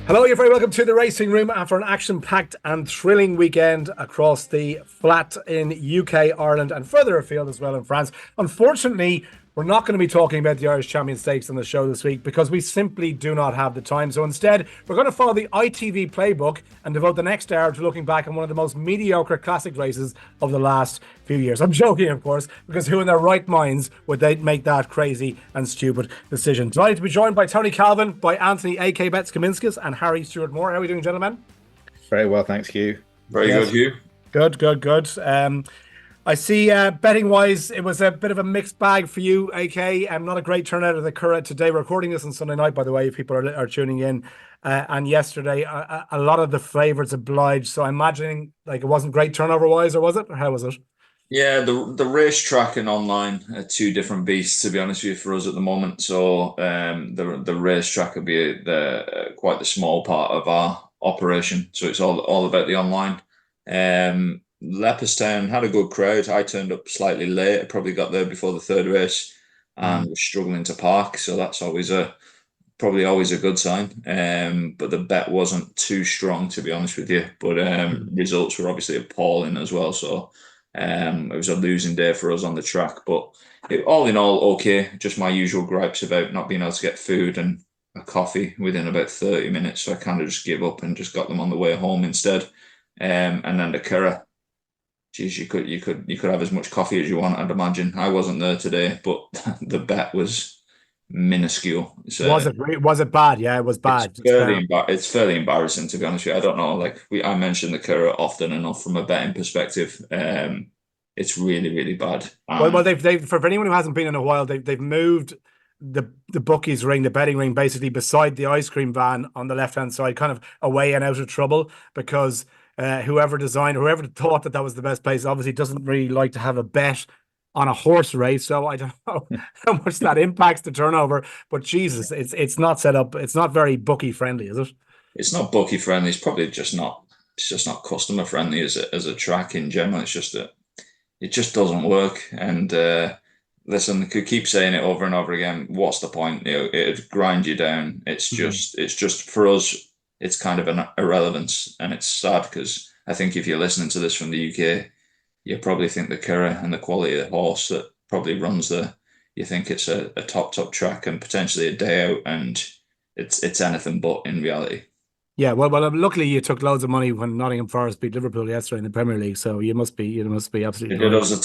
Hello, you're very welcome to the Racing Room after an action-packed and thrilling weekend across the flat in UK, Ireland and further afield as well in France. Unfortunately, we're not going to be talking about the Irish Champion Stakes on the show this week because we simply do not have the time. So instead, we're going to follow the ITV playbook and devote the next hour to looking back on one of the most mediocre classic races of the last few years. I'm joking, of course, because who in their right minds would they make that crazy and stupid decision? Delighted to be joined by Tony Calvin, by Anthony A.K. Betts-Kaminskis and Harry Stewart-Moore. How are we doing, gentlemen? Very well, thanks, Hugh. Very good, Hugh. Good. I see betting-wise, it was a bit of a mixed bag for you, AK. Not a great turnout of the Curragh today. We're recording this on Sunday night, by the way, if people are tuning in. And yesterday, a lot of the favourites obliged. So I'm imagining like it wasn't great turnover-wise, or was it? Or how was it? Yeah, the racetrack and online are two different beasts, to be honest with you, for us at the moment. So the racetrack will be quite the small part of our operation. So it's all about the online. Leopardstown had a good crowd. I turned up slightly late. I probably got there before the third race and was struggling to park. So that's probably always a good sign. But the bet wasn't too strong, to be honest with you. But results were obviously appalling as well. So it was a losing day for us on the track. But all in all, okay. Just my usual gripes about not being able to get food and a coffee within about 30 minutes. So I kind of just gave up and just got them on the way home instead. And then the Curragh. Geez, you could have as much coffee as you want, I'd imagine. I wasn't there today, but the bet was minuscule. So was it bad? Yeah, it was bad. It's fairly embarrassing, to be honest with you. I don't know. Like I mentioned the Curragh often enough from a betting perspective. It's really, really bad. Well, they've for anyone who hasn't been in a while, they've moved the Bookies Ring, the betting ring, basically beside the ice cream van on the left hand side, kind of away and out of trouble because. Whoever thought that was the best place obviously doesn't really like to have a bet on a horse race. So I don't know how much that impacts the turnover. But Jesus, it's not set up. It's not very bookie friendly, is it? It's not bookie friendly. It's probably just not. It's just not customer friendly as a track in general. It's just that it just doesn't work. And listen, I could keep saying it over and over again. What's the point? It'd grind you down. It's just for us. It's kind of an irrelevance, and it's sad because I think if you're listening to this from the UK, you probably think the Keir and the quality of the horse that probably runs there, you think it's a top track and potentially a day out, and it's anything but in reality. Yeah, well, luckily you took loads of money when Nottingham Forest beat Liverpool yesterday in the Premier League, so you must be absolutely. It did us a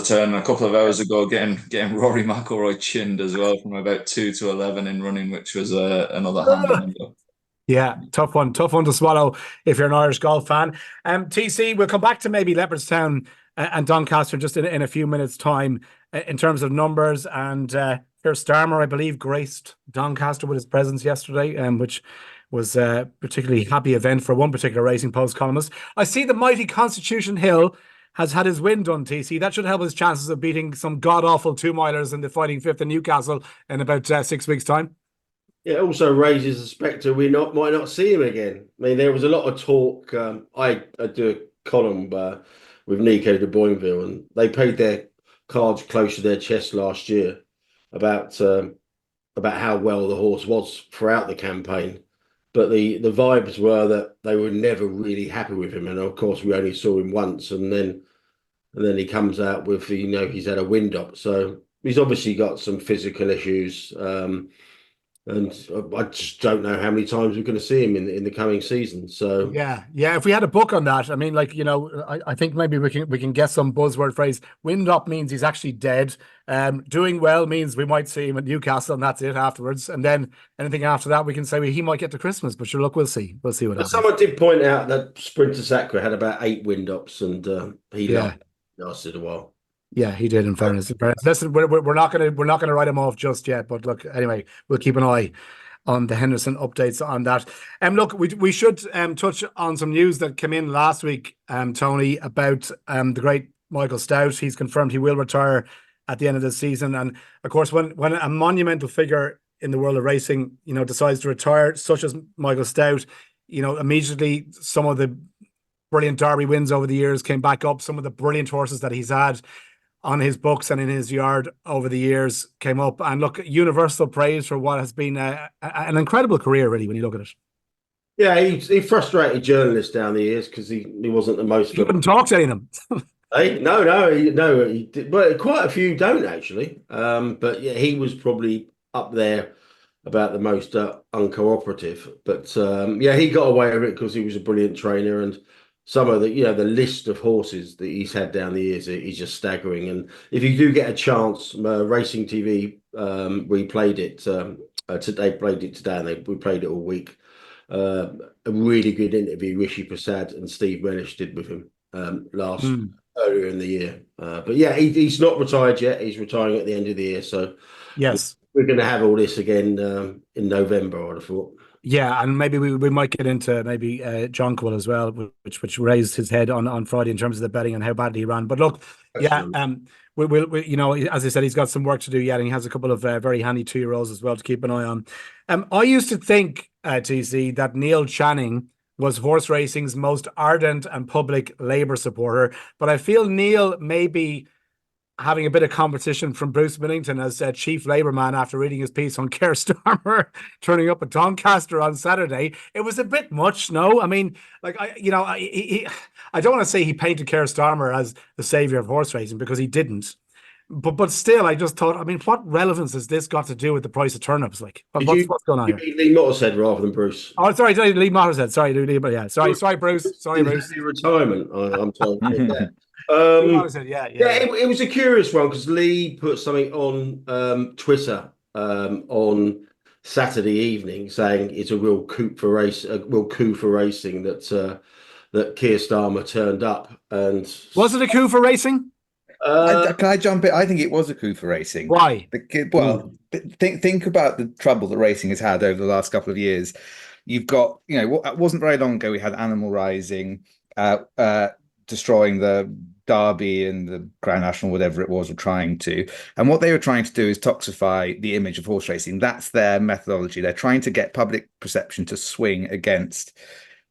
turn a couple of hours ago, getting Rory McIlroy chinned as well from about 2 to 11 in running, which was another hand. Yeah, tough one to swallow if you're an Irish golf fan. TC, we'll come back to maybe Leopardstown and Doncaster just in a few minutes' time in terms of numbers. And here's Starmer, I believe, graced Doncaster with his presence yesterday, which was a particularly happy event for one particular Racing Post columnist. I see the mighty Constitution Hill has had his win done, TC. That should help his chances of beating some god-awful two-milers in the Fighting Fifth in Newcastle in about 6 weeks' time. It also raises the spectre we might not see him again. I mean, there was a lot of talk. I do a column with Nico de Boinville, and they paid their cards close to their chest last year about how well the horse was throughout the campaign. But the vibes were that they were never really happy with him, and of course we only saw him once, and then he comes out with he's had a wind up, so he's obviously got some physical issues. And I just don't know how many times we're going to see him in the coming season. So yeah. If we had a book on that, I mean, I think maybe we can get some buzzword phrase. Wind up means he's actually dead. Doing well means we might see him at Newcastle, and that's it afterwards. And then anything after that, we can say he might get to Christmas. But sure, look, we'll see. We'll see what happens. Someone did point out that Sprinter Sacre had about 8 wind ups, and he lasted a while. Yeah, he did. In fairness, listen, we're not gonna write him off just yet. But look, anyway, we'll keep an eye on the Henderson updates on that. Look, we should touch on some news that came in last week, Tony, about the great Michael Stout. He's confirmed he will retire at the end of the season, and of course, when a monumental figure in the world of racing, decides to retire, such as Michael Stout, immediately some of the brilliant Derby wins over the years came back up. Some of the brilliant horses that he's had on his books and in his yard over the years came up. And look, universal praise for what has been an incredible career, really, when you look at it. Yeah, he frustrated journalists down the years because he wasn't the most. He wouldn't talk to any of them. Hey, no, he did. Well, quite a few don't actually. But yeah, he was probably up there about the most uncooperative. But yeah, he got away with it because he was a brilliant trainer, and some of the list of horses that he's had down the years is just staggering. And if you do get a chance, Racing TV replayed it. Today played it today, and we played it all week. A really good interview Rishi Prasad and Steve Relish did with him earlier in the year. But yeah, he's not retired yet. He's retiring at the end of the year. So Yes. we're going to have all this again in November, I'd have thought. Yeah, and maybe we might get into maybe Jonquil as well, which raised his head on Friday in terms of the betting and how badly he ran. But look, we you know, as I said, he's got some work to do yet, and he has a couple of very handy 2-year-olds as well to keep an eye on. I used to think, TC, that Neil Channing was horse racing's most ardent and public Labour supporter, but I feel Neil may be having a bit of competition from Brucemington as Chief Labour man after reading his piece on Keir Starmer turning up at Doncaster on Saturday. It was a bit much, no? I mean, like, I don't want to say he painted Keir Starmer as the saviour of horse racing, because he didn't. But still, I just thought, I mean, what relevance has this got to do with the price of turnips? Like, what's going on here? Lee Mottershead rather than Bruce. Oh, sorry, Lee Mottershead. Sorry, yeah. Sorry, Bruce. Sorry, Bruce. Retirement, I'm told. It was a curious one because Lee put something on Twitter on Saturday evening saying it's a real coup for racing that Keir Starmer turned up. And was it a coup for racing? Can I jump in? I think it was a coup for racing. Why? Think about the trouble that racing has had over the last couple of years. You've got, it wasn't very long ago we had Animal Rising destroying the Derby and the Grand National, whatever it was, were trying to. And what they were trying to do is toxify the image of horse racing. That's their methodology. They're trying to get public perception to swing against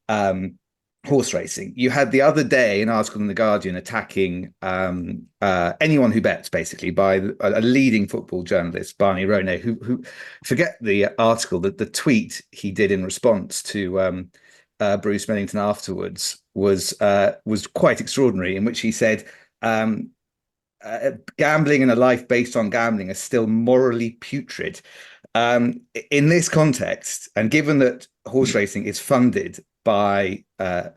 horse racing. You had the other day an article in The Guardian attacking anyone who bets, basically, by a leading football journalist, Barney Ronay, who forget the article, that the tweet he did in response to Brucemington afterwards was quite extraordinary, in which he said gambling and a life based on gambling are still morally putrid. In this context, and given that horse racing is funded by a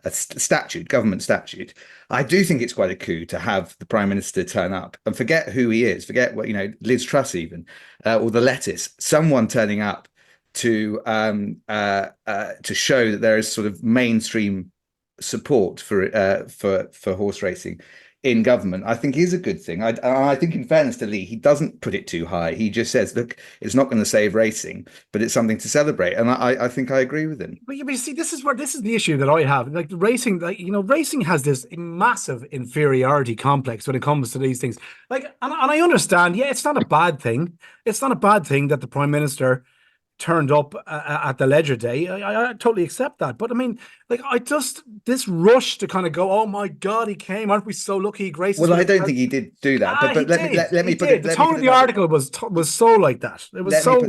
government statute, I do think it's quite a coup to have the Prime Minister turn up and forget who he is, forget what, Liz Truss even, or the lettuce, someone turning up to show that there is sort of mainstream support for horse racing in government, I think is a good thing. I think, in fairness to Lee, he doesn't put it too high. He just says, look, it's not going to save racing, but it's something to celebrate. And I think I agree with him. But you see, this is the issue that I have. Like, racing, racing has this massive inferiority complex when it comes to these things. Like, and I understand, it's not a bad thing. It's not a bad thing that the Prime Minister turned up at the Ledger Day. I totally accept that. But I mean, like, this rush to kind of go, oh my God, he came, aren't we so lucky he graced us? Well, I don't think he did do that. But let me put it. The tone of the article was so like that. It was so.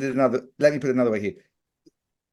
Let me put it another way here.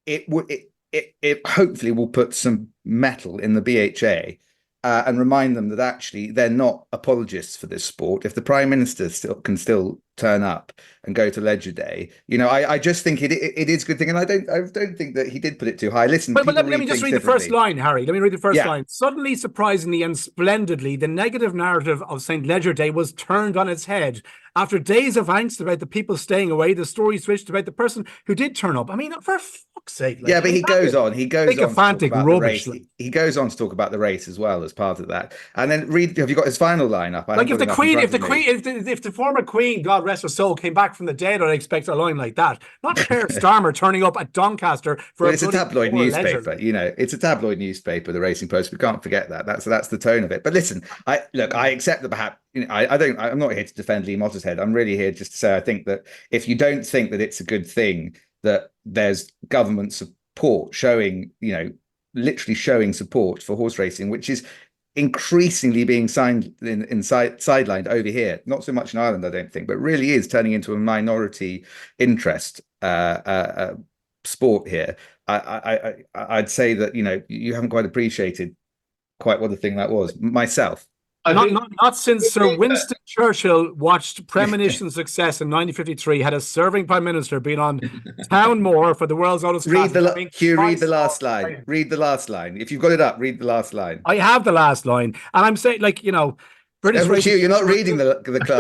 It hopefully will put some metal in the BHA. And remind them that actually they're not apologists for this sport. If the Prime Minister can still turn up and go to Ledger Day, I just think it is a good thing, and I don't think that he did put it too high. Listen, but let me just read the first line, Harry. Let me read the first line. Suddenly, surprisingly, and splendidly, the negative narrative of St. Ledger Day was turned on its head. After days of angst about the people staying away, the story switched about the person who did turn up. I mean, for fuck's sake. Like, but he goes on to talk about rubbish. The race. He goes on to talk about the race as well as part of that. And then have you got his final line up? Like, if the former Queen, God rest her soul, came back from the dead, I'd expect a line like that. Not Keir Starmer turning up at Doncaster for it's a tabloid newspaper. It's a tabloid newspaper, the Racing Post. We can't forget that. That's the tone of it. But listen, I accept that perhaps I'm not here to defend Lee Mottershead. I'm really here just to say I think that if you don't think that it's a good thing that there's government support showing, literally showing support for horse racing, which is increasingly being sidelined over here, not so much in Ireland, I don't think, but really is turning into a minority interest sport here, I'd say that, you know, you haven't quite appreciated quite what the thing that was. Myself. Not since Sir Winston Churchill watched premonition success in 1953, had a serving prime minister been on Town Moor for the world's oldest Read classic. read the last line. Read the last line. If you've got it up, read the last line. I have the last line, and I'm saying, like, you know, British racing. You're not reading the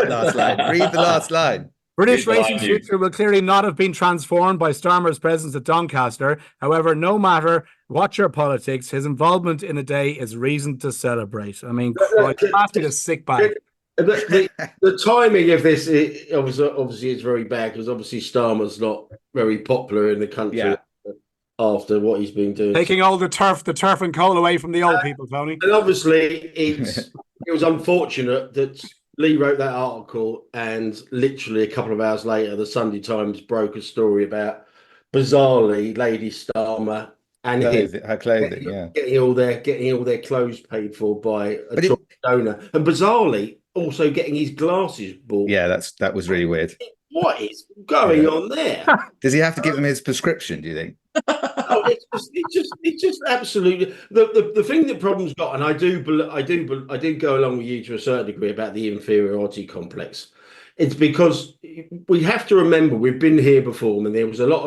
last line. Read the last line. British racing's future will clearly not have been transformed by Starmer's presence at Doncaster. However, no matter what your politics, his involvement in the day is reason to celebrate. I mean, Christ, a sick bag. The timing of this, obviously, it's very bad because obviously Starmer's not very popular in the country after what he's been doing. Taking all the turf and coal away from the old people, Tony. And obviously, it was unfortunate that Lee wrote that article, and literally a couple of hours later, the Sunday Times broke a story about, bizarrely, Lady Starmer and her clothing, getting all their clothes paid for by a donor, and bizarrely also getting his glasses bought. Yeah, that was really weird. What is going on there? Does he have to give him his prescription, do you think? Oh, it's just absolutely the thing that problem's got, and I do go along with you to a certain degree about the inferiority complex. It's because we have to remember we've been here before, and there was a lot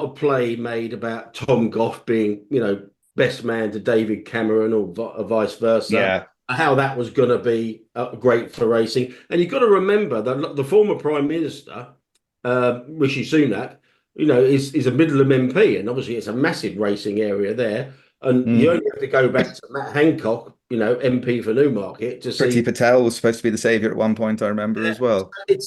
of play made about Tom Goff being, you know, best man to David Cameron or vice versa. Yeah. How that was going to be great for racing, and you've got to remember that the former Prime Minister, Rishi Sunak, you know, is a Midland MP, and obviously it's a massive racing area there. And you only have to go back to Matt Hancock, you know, MP for Newmarket, to see. Priti Patel was supposed to be the saviour at one point, I remember as well. We've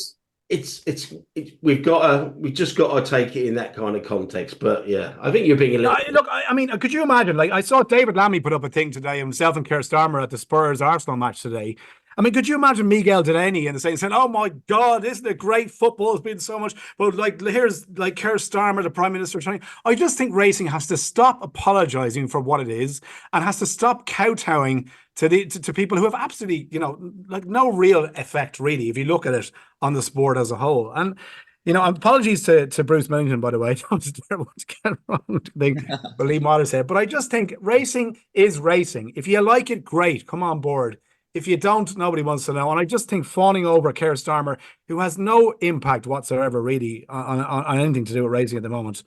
just got to take it in that kind of context. But yeah, I think you're being a little. Look, I mean, could you imagine? Like, I saw David Lammy put up a thing today, himself and Keir Starmer at the Spurs Arsenal match today. I mean, could you imagine Miguel Delaney and saying, "Oh my God, isn't it great? Football's been so much." But like, here's like Keir Starmer, the Prime Minister, saying, I just think racing has to stop apologising for what it is, and has to stop kowtowing to people who have absolutely, you know, like no real effect really, if you look at it on the sport as a whole. And you know, apologies to Brucemington, by the way. I don't want to get wrong with what Lee Motter said, but I just think racing is racing. If you like it, great, come on board. If you don't, nobody wants to know. And I just think fawning over Keir Starmer, who has no impact whatsoever really on anything to do with racing at the moment,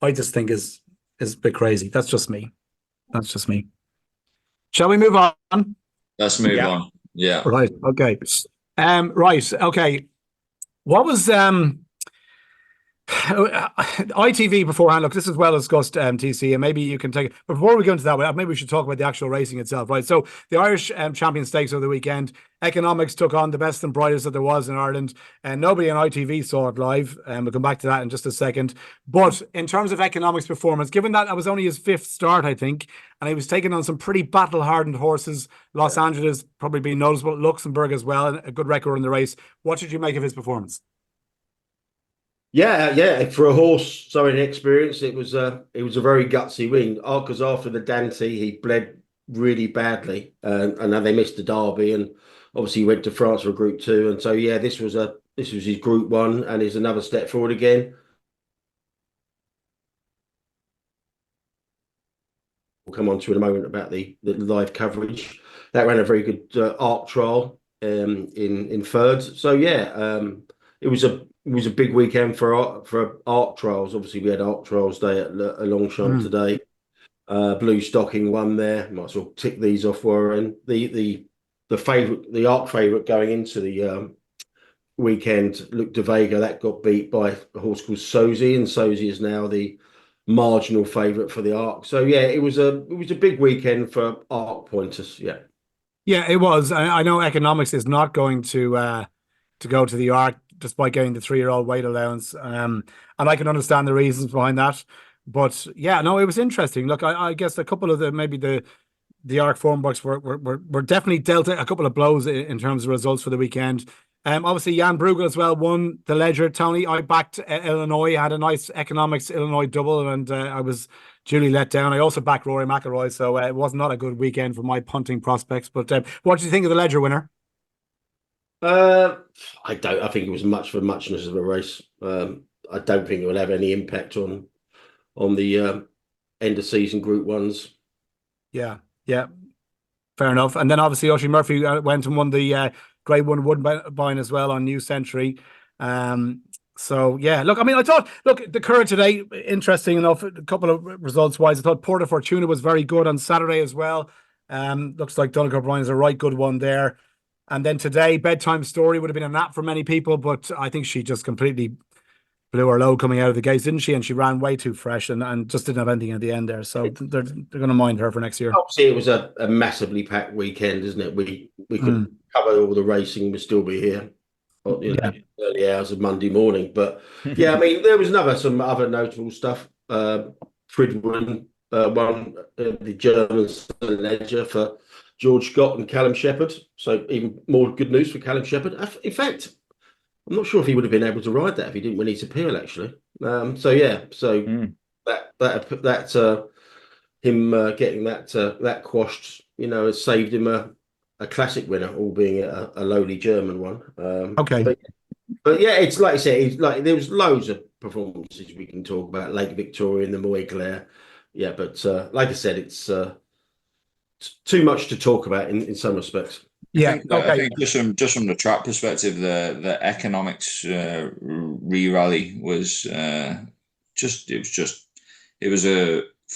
I just think is a bit crazy. That's just me. Shall we move on? Let's move on. Yeah. Right. Okay. Right. Okay. What was ITV beforehand? Look, this is well discussed, TC, and maybe you can take it. But before we go into that, maybe we should talk about the actual racing itself, right? So the Irish Champion Stakes over the weekend, Economics took on the best and brightest that there was in Ireland, and nobody on ITV saw it live. We'll come back to that in just a second. But in terms of Economics' performance, given that was only his fifth start, I think, and he was taking on some pretty battle-hardened horses, Los Angeles probably being noticeable, Luxemberg as well, and a good record in the race. What did you make of his performance? Yeah. For a horse so inexperienced, it was a very gutsy win. Because after the Dante, he bled really badly, and then they missed the Derby, and obviously he went to France for Group 2. And so this was his Group 1, and is another step forward again. We'll come on to in a moment about the live coverage. That ran a very good ARC trial in thirds. So it was a big weekend for ARC trials. Obviously, we had ARC trials day at Longchamp today. Blue Stocking won there. Might as well tick these off. Warren, the ARC favourite going into the weekend, Luc de Vega, that got beat by a horse called Sozy, and Sozy is now the marginal favourite for the ARC. So it was a big weekend for ARC pointers. Yeah, it was. I know Economics is not going to go to the ARC, despite getting the 3-year-old weight allowance. And I can understand the reasons behind that. But it was interesting. Look, I guess a couple of the ARC form books were definitely dealt a couple of blows in terms of results for the weekend. Obviously, Jan Bruegel as well won the Ledger. Tony, I backed Illinois, had a nice Economics Illinois double, and I was duly let down. I also backed Rory McIlroy, so it was not a good weekend for my punting prospects. But what did you think of the Ledger winner? I think it was much for muchness of a race. I don't think it will have any impact on the end of season Group 1s. Yeah, fair enough. And then obviously Oisin Murphy went and won the Grade 1 Woodbine as well on New Century. So yeah, look, I mean, I thought, look, the Keir today, interesting enough, a couple of results wise. I thought Porta Fortuna was very good on Saturday as well. Looks like Donald O'Brien is a right good one there. And then today, Bedtime Story would have been a nap for many people, but I think she just completely blew her load coming out of the gates, didn't she? And she ran way too fresh and just didn't have anything at the end there. So they're going to mind her for next year. Obviously, it was a massively packed weekend, isn't it? We could cover all the racing, we'd still be here, early hours of Monday morning. But yeah, I mean, there was some other notable stuff. Fridwin won the German Ledger for George Scott and Callum Shepherd. So even more good news for Callum Shepherd. In fact, I'm not sure if he would have been able to ride that if he didn't win his appeal, actually. That him getting that quashed, has saved him a classic winner, albeit a lowly German one. Okay. But yeah, it's like I said, there was loads of performances we can talk about, Lake Victoria and the Moyclair. Yeah, but like I said, it's too much to talk about in some respects. I think just from the track perspective, the economics re-rally was for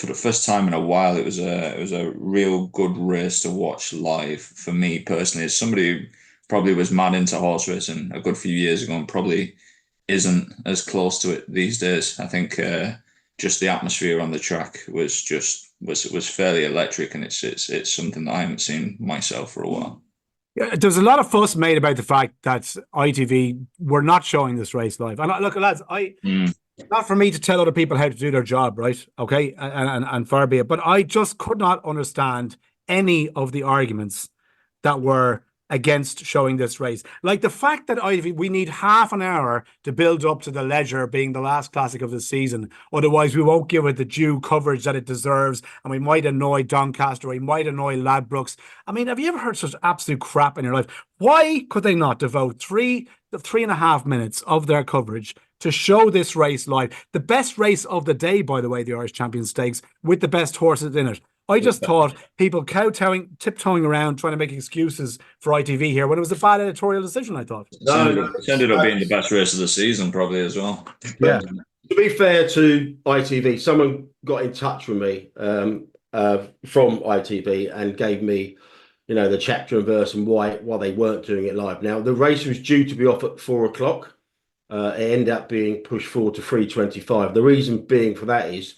the first time in a while, it was a real good race to watch live for me personally. As somebody who probably was mad into horse racing a good few years ago and probably isn't as close to it these days. I think just the atmosphere on the track was fairly electric, and it's something that I haven't seen myself for a while. Yeah, there's a lot of fuss made about the fact that ITV were not showing this race live. And look, lads, not for me to tell other people how to do their job, right? Okay, and far be it. But I just could not understand any of the arguments that were against showing this race. Like the fact that we need half an hour to build up to the Ledger being the last classic of the season. Otherwise, we won't give it the due coverage that it deserves, and we might annoy Doncaster, we might annoy Ladbrokes. I mean, have you ever heard such absolute crap in your life? Why could they not devote three and a half minutes of their coverage to show this race live? The best race of the day, by the way, the Irish Champion Stakes, with the best horses in it. I just thought people tiptoeing around trying to make excuses for ITV here when it was a bad editorial decision, I thought. It ended up being the best race of the season, probably, as well. Yeah. To be fair to ITV, someone got in touch with me from ITV and gave me, the chapter and verse and why they weren't doing it live. Now, the race was due to be off at 4:00. It ended up being pushed forward to 3:25. The reason being for that is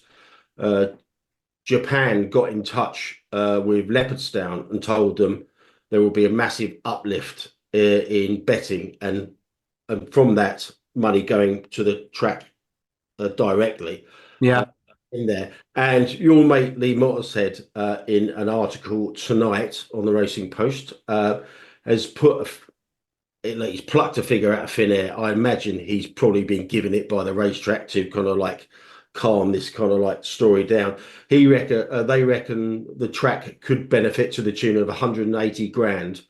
Japan got in touch with Leopardstown and told them there will be a massive uplift in betting, and from that, money going to the track directly. Yeah. In there. And your mate Lee Motter said in an article tonight on the Racing Post, has he's plucked a figure out of thin air. I imagine he's probably been given it by the racetrack to kind of like calm this kind of like story down. They reckon the track could benefit to the tune of 180 grand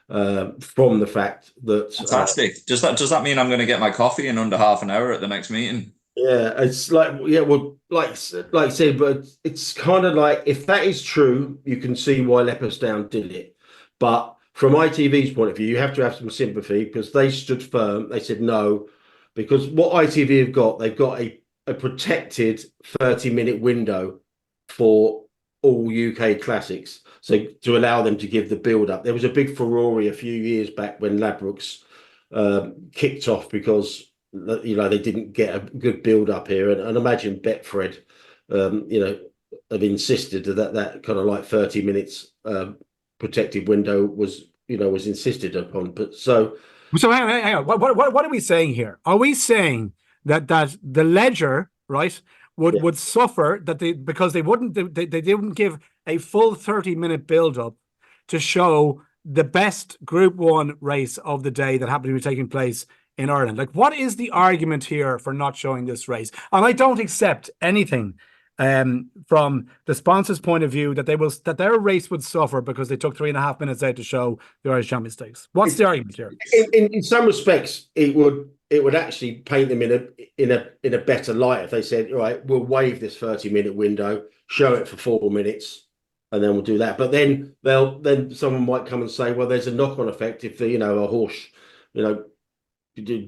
from the fact that fantastic. Does that mean I'm going to get my coffee in under half an hour at the next meeting? Yeah, it's like, like I said, but it's kind of like, if that is true, you can see why Leopardstown did it. But from ITV's point of view, you have to have some sympathy, because they stood firm. They said no, because what ITV have got, they've got a protected 30-minute window for all UK classics. So to allow them to give the build up. There was a big furore a few years back when Ladbrokes kicked off because they didn't get a good build up here, and imagine Betfred have insisted that kind of like 30 minutes protected window was insisted upon. But so hang on. What are we saying here? Are we saying that the Ledger, right, would suffer because they didn't give a full 30-minute build up to show the best Group 1 race of the day that happened to be taking place in Ireland? Like, what is the argument here for not showing this race? And I don't accept anything from the sponsor's point of view that their race would suffer because they took 3.5 minutes out to show the Irish Champion Stakes. What's the argument here? In some respects, it would it would actually paint them in a better light if they said, all right, we'll waive this 30-minute window, show it for 4 minutes, and then we'll do that. But then someone might come and say, well, there's a knock-on effect if a horse,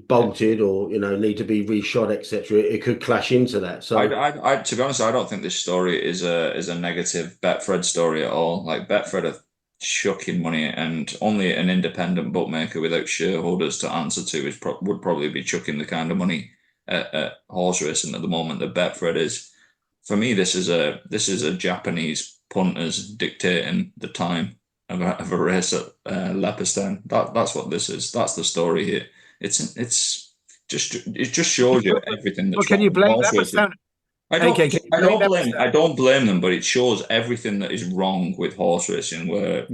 bolted or need to be reshod, etc. It could clash into that. So I to be honest, I don't think this story is a negative Betfred story at all. Like, Betfred are chucking money, and only an independent bookmaker without shareholders to answer to would probably be chucking the kind of money at horse racing at the moment that Betfred is. For me, this is a Japanese punters dictating the time of a race at Leopardstown. That's what this is. That's the story here. It just shows you everything that's Well, can you blame Leopardstown? I don't blame them, but it shows everything that is wrong with horse racing. Where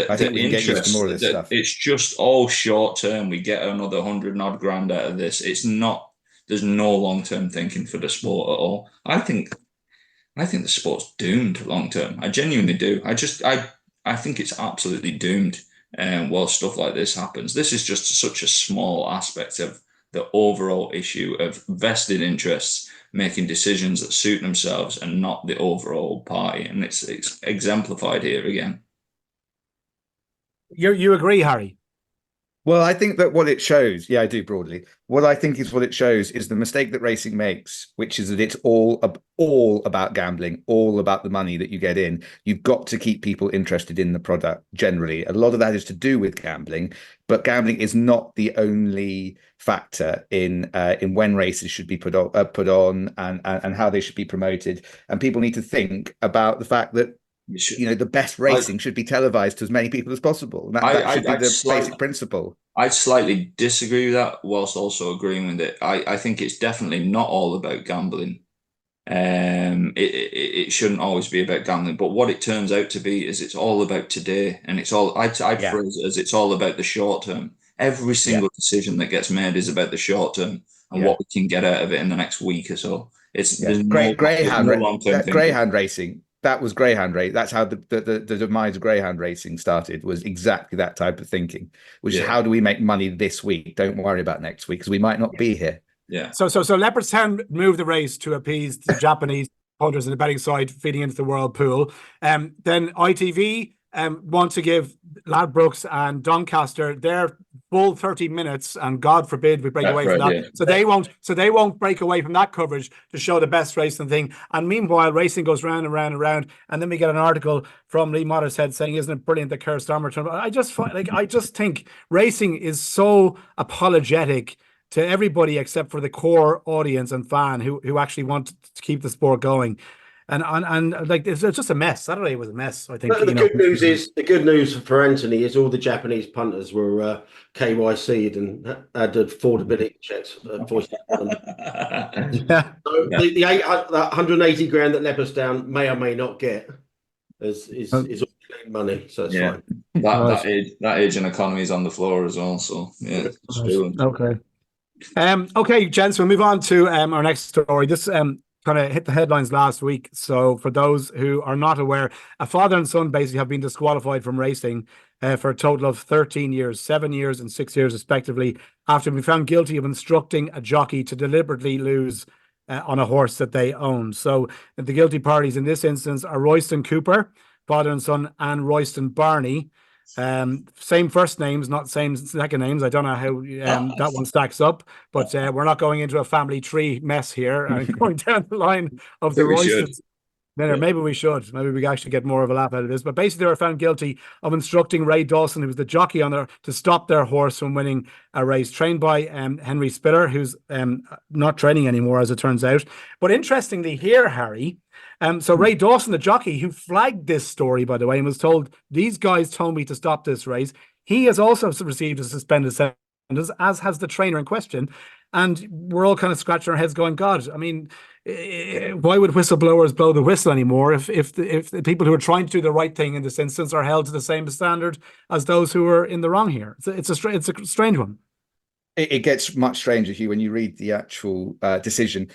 I think we can get used to more of this stuff. It's just all short term. We get another 100 odd grand out of this. It's not. There's no long term thinking for the sport at all. I think the sport's doomed long term. I genuinely do. I think it's absolutely doomed. While stuff like this happens, this is just such a small aspect of the overall issue of vested interests making decisions that suit themselves and not the overall party, and it's exemplified here again. You agree, Harry? Well, I think that what it shows, I do broadly. What I think is what it shows is the mistake that racing makes, which is that it's all about gambling, all about the money that you get in. You've got to keep people interested in the product generally. A lot of that is to do with gambling, but gambling is not the only factor in when races should be put on and how they should be promoted. And people need to think about the fact that the best racing should be televised to as many people as possible. That should be the basic principle. I slightly disagree with that, whilst also agreeing with it. I think it's definitely not all about gambling. It shouldn't always be about gambling, but what it turns out to be is it's all about today, and it's all I'd phrase it as it's all about the short term. Every single decision that gets made is about the short term and what we can get out of it in the next week or so. It's greyhound racing. That was greyhound race. That's how the demise of greyhound racing started, was exactly that type of thinking, which is how do we make money this week? Don't worry about next week because we might not be here. Yeah. So Leopardstown moved the race to appease the Japanese punters in the betting side feeding into the world pool. Then ITV want to give Ladbrokes and Doncaster their full 30 minutes, and God forbid we break away from that. Yeah. So they won't break away from that coverage to show the best racing thing. And meanwhile, racing goes round and round and round. And then we get an article from Lee Mottershead saying, "Isn't it brilliant that Keir Starmer turned?" I just think racing is so apologetic to everybody except for the core audience and fan who actually want to keep the sport going. And like it's just a mess. Saturday was a mess, I think. But the good news for Anthony is all the Japanese punters were KYC'd and had affordability checks. Yeah. So the 180 grand that Leopardstown may or may not get is all money, so it's fine. That agent economy is on the floor as well. So yeah, okay. Okay, gents, we'll move on to our next story. This kind of hit the headlines last week. So for those who are not aware, a father and son basically have been disqualified from racing for a total of 13 years, 7 years and 6 years respectively, after being found guilty of instructing a jockey to deliberately lose on a horse that they own. So the guilty parties in this instance are Royston Cooper, father and son, and Royston Barney. Same first names, not same second names. I don't know how that one stacks up, but we're not going into a family tree mess here and going down the line of the Roystons. Maybe we should. Maybe we actually get more of a laugh out of this. But basically, they were found guilty of instructing Ray Dawson, who was the jockey on there, to stop their horse from winning a race, trained by Henry Spiller, who's not training anymore, as it turns out. But interestingly here, Harry, so Ray Dawson, the jockey, who flagged this story, by the way, and was told, these guys told me to stop this race, he has also received a suspended sentence, as has the trainer in question. And we're all kind of scratching our heads going, God, I mean, why would whistleblowers blow the whistle anymore if the people who are trying to do the right thing in this instance are held to the same standard as those who are in the wrong here? It's a strange one. It gets much stranger, Hugh, when you read the actual decision.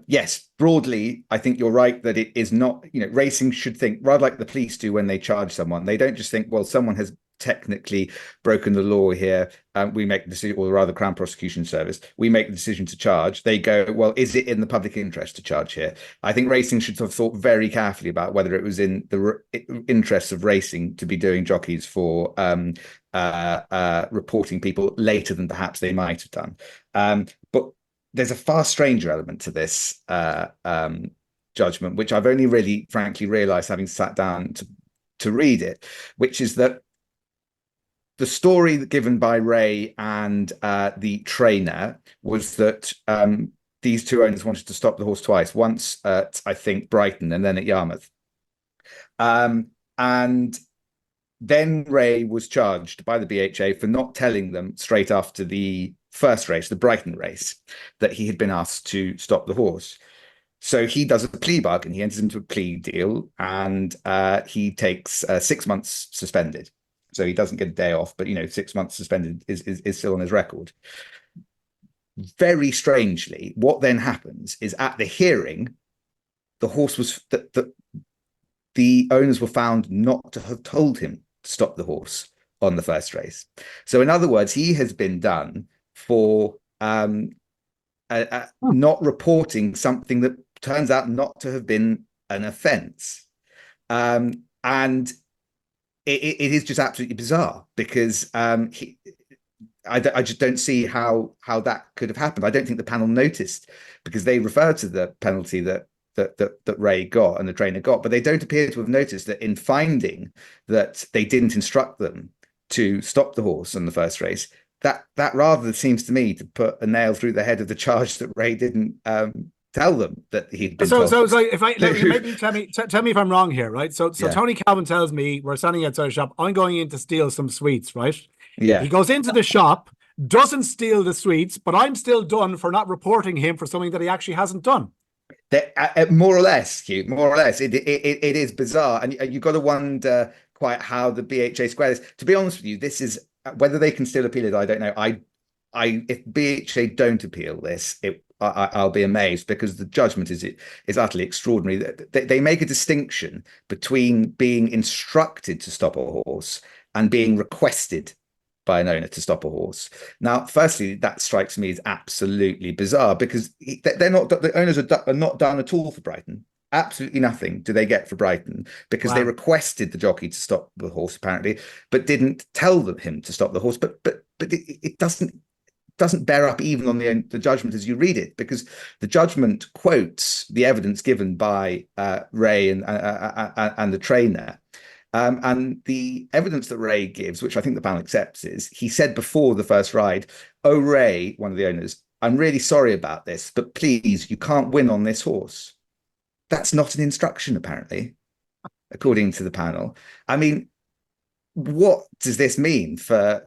Yes, broadly, I think you're right that it is not, racing should think, rather like the police do when they charge someone. They don't just think, well, someone has technically broken the law here. We make the decision, or rather Crown Prosecution Service, we make the decision to charge. They go, well, is it in the public interest to charge here? I think racing should have thought very carefully about whether it was in the interests of racing to be doing jockeys for reporting people later than perhaps they might have done. But there's a far stranger element to this judgment, which I've only really, frankly, realised having sat down to read it, which is that the story given by Ray and the trainer was that these two owners wanted to stop the horse twice, once at, I think, Brighton and then at Yarmouth. And then Ray was charged by the BHA for not telling them straight after the first race, the Brighton race, that he had been asked to stop the horse. So he does a plea bargain. He enters into a plea deal, and he takes 6 months suspended. So he doesn't get a day off, but 6 months suspended is still on his record. Very strangely, what then happens is at the hearing, the horse was the owners were found not to have told him to stop the horse on the first race. So in other words, he has been done for not reporting something that turns out not to have been an offence. And it is just absolutely bizarre, because I just don't see how that could have happened. I don't think the panel noticed, because they refer to the penalty that Ray got and the trainer got, but they don't appear to have noticed that in finding that they didn't instruct them to stop the horse on the first race, that rather seems to me to put a nail through the head of the charge that Ray didn't tell them that he'd been told. So it's like, maybe tell me if I'm wrong here, right? So Yeah. Tony Calvin tells me, we're standing outside a shop, I'm going in to steal some sweets, right? Yeah. He goes into the shop, doesn't steal the sweets, but I'm still done for not reporting him for something that he actually hasn't done. More or less, Hugh, more or less. It is bizarre. And you've got to wonder quite how the BHA square is. To be honest with you, this is, whether they can still appeal it, I don't know. If BHA don't appeal this, I'll be amazed, because the judgment is utterly extraordinary. They make a distinction between being instructed to stop a horse and being requested by an owner to stop a horse. Now, firstly, that strikes me as absolutely bizarre, because the owners are not done at all for Brighton. Absolutely nothing do they get for Brighton, because they requested the jockey to stop the horse, apparently, but didn't tell him to stop the horse. But it doesn't bear up even on the judgment as you read it, because the judgment quotes the evidence given by Ray and the trainer. And the evidence that Ray gives, which I think the panel accepts, is he said before the first ride, "Oh, Ray," one of the owners, "I'm really sorry about this, but please, you can't win on this horse." That's not an instruction, apparently, according to the panel. I mean, what does this mean for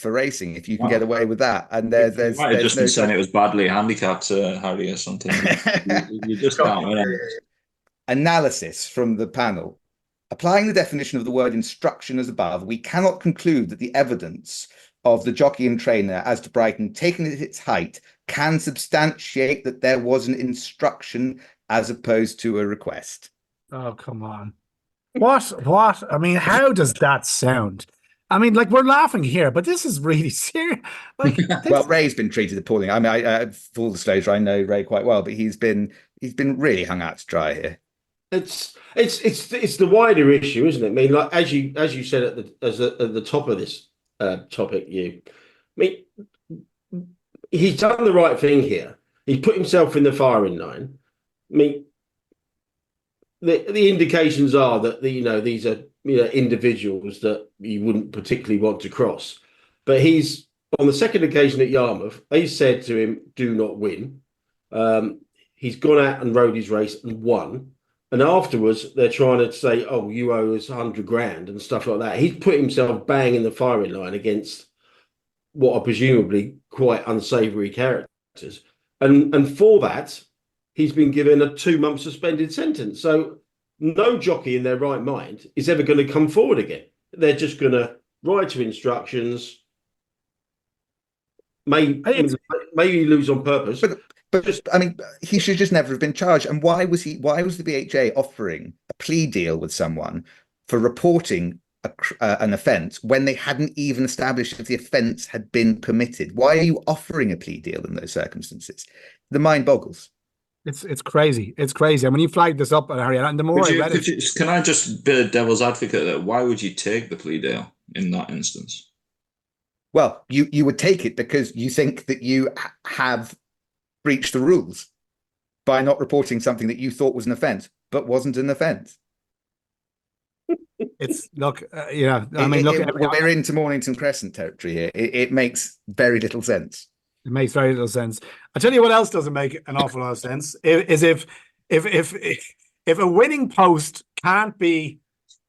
racing if you can get away with that? And there's might have just been saying it was badly handicapped, Harry, or something. you just can't win it. Analysis from the panel. Applying the definition of the word instruction as above, we cannot conclude that the evidence of the jockey and trainer as to Brighton, taken at its height, can substantiate that there was an instruction as opposed to a request. Oh, come on. What? I mean, how does that sound? I mean, like, we're laughing here, but this is really serious. Like, well, Ray's been treated appalling. I mean, full disclosure, I know Ray quite well, but he's been really hung out to dry here. It's the wider issue, isn't it? I mean, like as you said at the top of this topic, I mean, he's done the right thing here. He's put himself in the firing line. I mean, the indications are that these are individuals that you wouldn't particularly want to cross. But he's, on the second occasion at Yarmouth, they said to him, "Do not win." He's gone out and rode his race and won. And afterwards, they're trying to say, "Oh, you owe us 100 grand" and stuff like that. He's put himself bang in the firing line against what are presumably quite unsavoury characters. And for that, he's been given a 2-month suspended sentence. So no jockey in their right mind is ever going to come forward again. They're just going to ride to instructions, maybe lose on purpose. But just, I mean, he should just never have been charged. And why was the BHA offering a plea deal with someone for reporting an offence when they hadn't even established if the offence had been committed? Why are you offering a plea deal in those circumstances? The mind boggles. It's crazy. It's crazy. And when you flagged this up, Harry, and the more I read it, can I just be a devil's advocate there? Why would you take the plea deal in that instance? Well, you would take it because you think that you have breached the rules by not reporting something that you thought was an offence, but wasn't an offence. It's look, I mean, look, we're into Mornington Crescent territory here. It makes very little sense. It makes very little sense. I tell you what else doesn't make an awful lot of sense is if a winning post can't be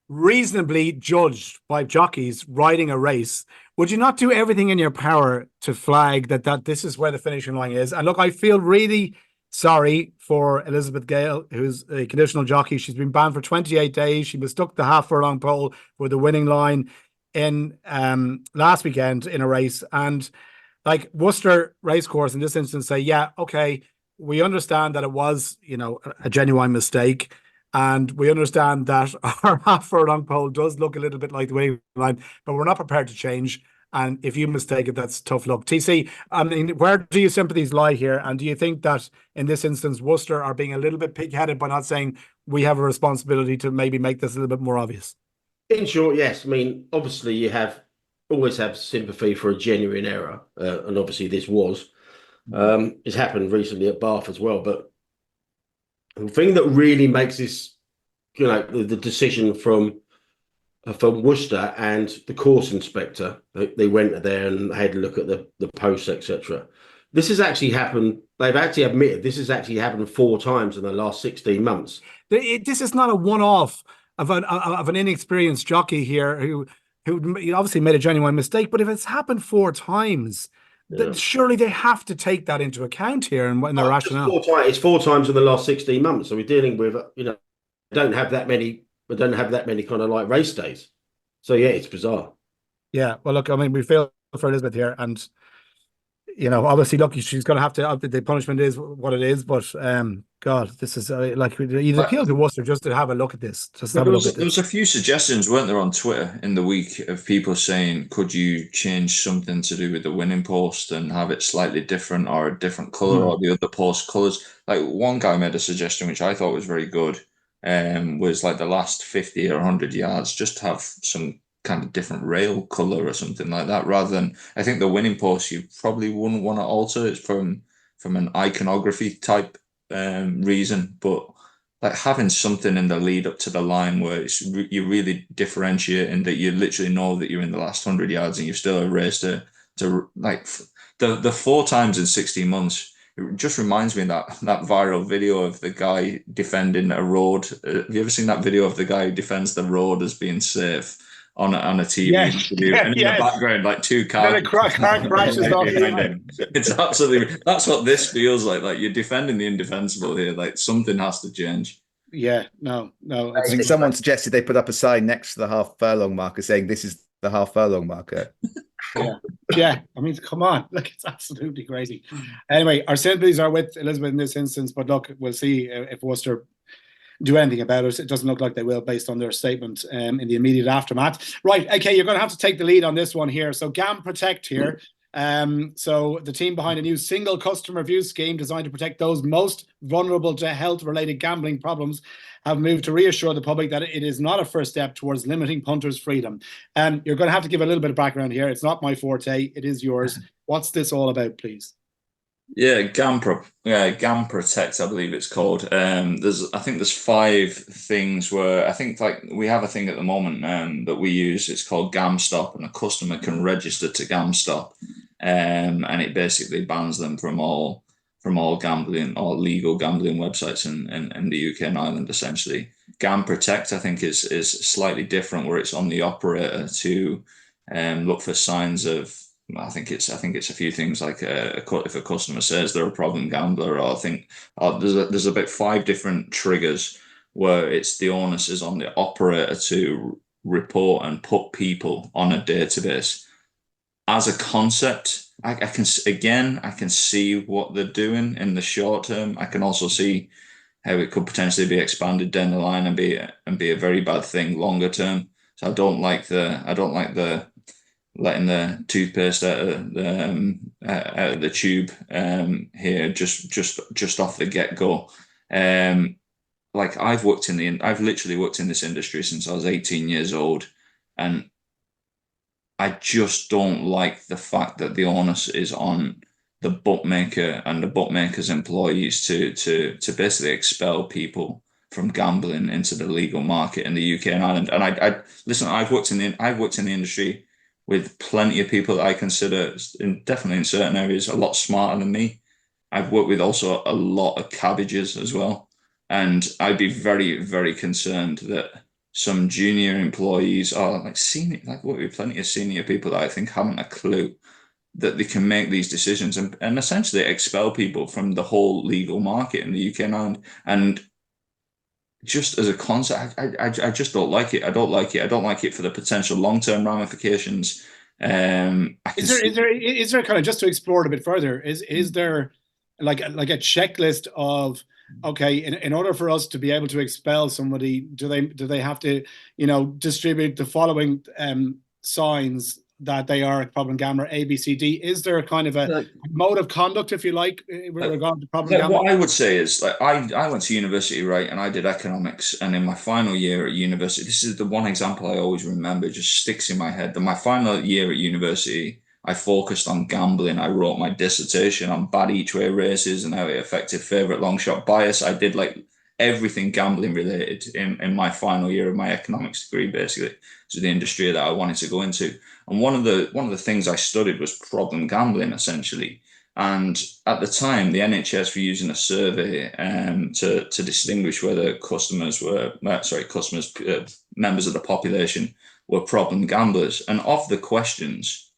reasonably judged by jockeys riding a race, would you not do everything in your power to flag that this is where the finishing line is? And look, I feel really sorry for Elizabeth Gale, who's a conditional jockey. She's been banned for 28 days. She mistook the half furlong pole for the winning line in last weekend in a race. And like Worcester Racecourse in this instance say, yeah, okay, we understand that it was, a genuine mistake. And we understand that our half furlong pole does look a little bit like the winning line, but we're not prepared to change. And if you mistake it, that's tough luck. TC, I mean, where do your sympathies lie here? And do you think that in this instance, Worcester are being a little bit pig-headed by not saying we have a responsibility to maybe make this a little bit more obvious? In short, yes. I mean, obviously you always have sympathy for a genuine error. And obviously this was. It's happened recently at Bath as well. But the thing that really makes this, the decision from Worcester and the course inspector, they went there and had a look at the posts, etc. This has actually happened. They've actually admitted this has actually happened 4 times in the last 16 months. This is not a one-off of an inexperienced jockey here who obviously made a genuine mistake. But if it's happened 4 times, then surely they have to take that into account here and their rationale. It's 4 times in the last 16 months. So we're dealing with, don't have that many kind of like race days. So yeah, it's bizarre. Yeah, well, look, I mean, we feel for Elizabeth here, and obviously, look, she's going to have to. The punishment is what it is, but God, this is like you'd appeal to Worcester just to have a look at this. There was a few suggestions, weren't there, on Twitter in the week of people saying, could you change something to do with the winning post and have it slightly different or a different colour or the other post colours? Like one guy made a suggestion which I thought was very good. Was like the last 50 or 100 yards, just have some kind of different rail colour or something like that, rather than, I think the winning post you probably wouldn't want to alter. It's from an iconography type reason, but like having something in the lead up to the line where you really differentiate in that you literally know that you're in the last 100 yards and you've still a race to like the 4 times in 16 months. It just reminds me of that viral video of the guy defending a road. Have you ever seen that video of the guy who defends the road as being safe on a TV interview? And in the background, like 2 cars. Then a car crashes off behind him. It's absolutely, that's what this feels like. Like you're defending the indefensible here. Like something has to change. Yeah, no. I think someone suggested they put up a sign next to the half furlong marker saying this is the half furlong marker. Yeah. I mean, come on. Look, it's absolutely crazy. Anyway, our sympathies are with Elizabeth in this instance, but look, we'll see if Worcester do anything about it. It doesn't look like they will based on their statement in the immediate aftermath. Right, okay, you're going to have to take the lead on this one here. So Gamprotect here. So the team behind a new single customer review scheme designed to protect those most vulnerable to health-related gambling problems have moved to reassure the public that it is not a first step towards limiting punters' freedom. You're going to have to give a little bit of background here. It's not my forte. It is yours. What's this all about, please? Yeah, Gamprotect, I believe it's called. I think there's 5 things where I think like we have a thing at the moment that we use. It's called GamStop, and a customer can register to GamStop, and it basically bans them from all gambling or legal gambling websites in the UK and Ireland. Essentially, Gamprotect I think is slightly different, where it's on the operator to look for signs of. I think it's a few things like if a customer says they're a problem gambler, or there's about 5 different triggers where it's the onus is on the operator to report and put people on a database. As a concept, I can see what they're doing in the short term. I can also see how it could potentially be expanded down the line and be a very bad thing longer term. So I don't like the letting the toothpaste out of the tube here just off the get go. Like I've literally worked in this industry since I was 18 years old, and I just don't like the fact that the onus is on the bookmaker and the bookmaker's employees to basically expel people from gambling into the legal market in the UK and Ireland. And I listen, I've worked in the industry with plenty of people that I consider, definitely in certain areas, a lot smarter than me. I've worked with also a lot of cabbages as well. And I'd be very, very concerned that some junior employees are like senior, like work with plenty of senior people that I think haven't a clue that they can make these decisions and essentially expel people from the whole legal market in the UK and Ireland. And just as a concept, I just don't like it. I don't like it. I don't like it for the potential long-term ramifications. Is there kind of, just to explore it a bit further, is there like a checklist of, okay, in order for us to be able to expel somebody, do they have to, distribute the following signs that they are a problem gambler, A, B, C, D? Is there a kind of a mode of conduct, if you like, with regard to problem gambling? What I would say is, like, I went to university, right, and I did economics, and in my final year at university, this is the one example I always remember, just sticks in my head, that my final year at university, I focused on gambling. I wrote my dissertation on bad each-way races and how it affected favourite long shot bias. I did like everything gambling related in my final year of my economics degree, basically, to the industry that I wanted to go into. And one of the things I studied was problem gambling, essentially. And at the time, the NHS were using a survey to distinguish whether members of the population were problem gamblers. And of the questions,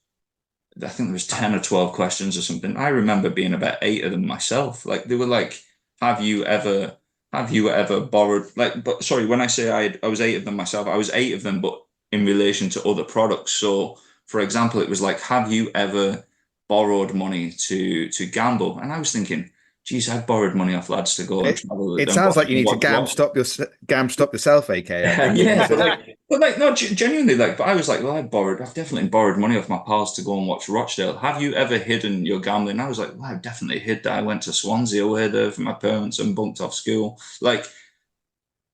I think there was 10 or 12 questions or something. I remember being about 8 of them myself. Like, they were like, have you ever borrowed, like, but sorry, when I say I was 8 of them myself, I was 8 of them, but in relation to other products. So for example, it was like, have you ever borrowed money to gamble? And I was thinking, geez, I've borrowed money off lads to go and travel with them. It sounds like you need to gam stop yourself, AKA. Yeah, but no, genuinely, like, but I was like, well, I've definitely borrowed money off my pals to go and watch Rochdale. Have you ever hidden your gambling? I was like, well, I've definitely hid that. I went to Swansea away there for my parents and bunked off school. Like,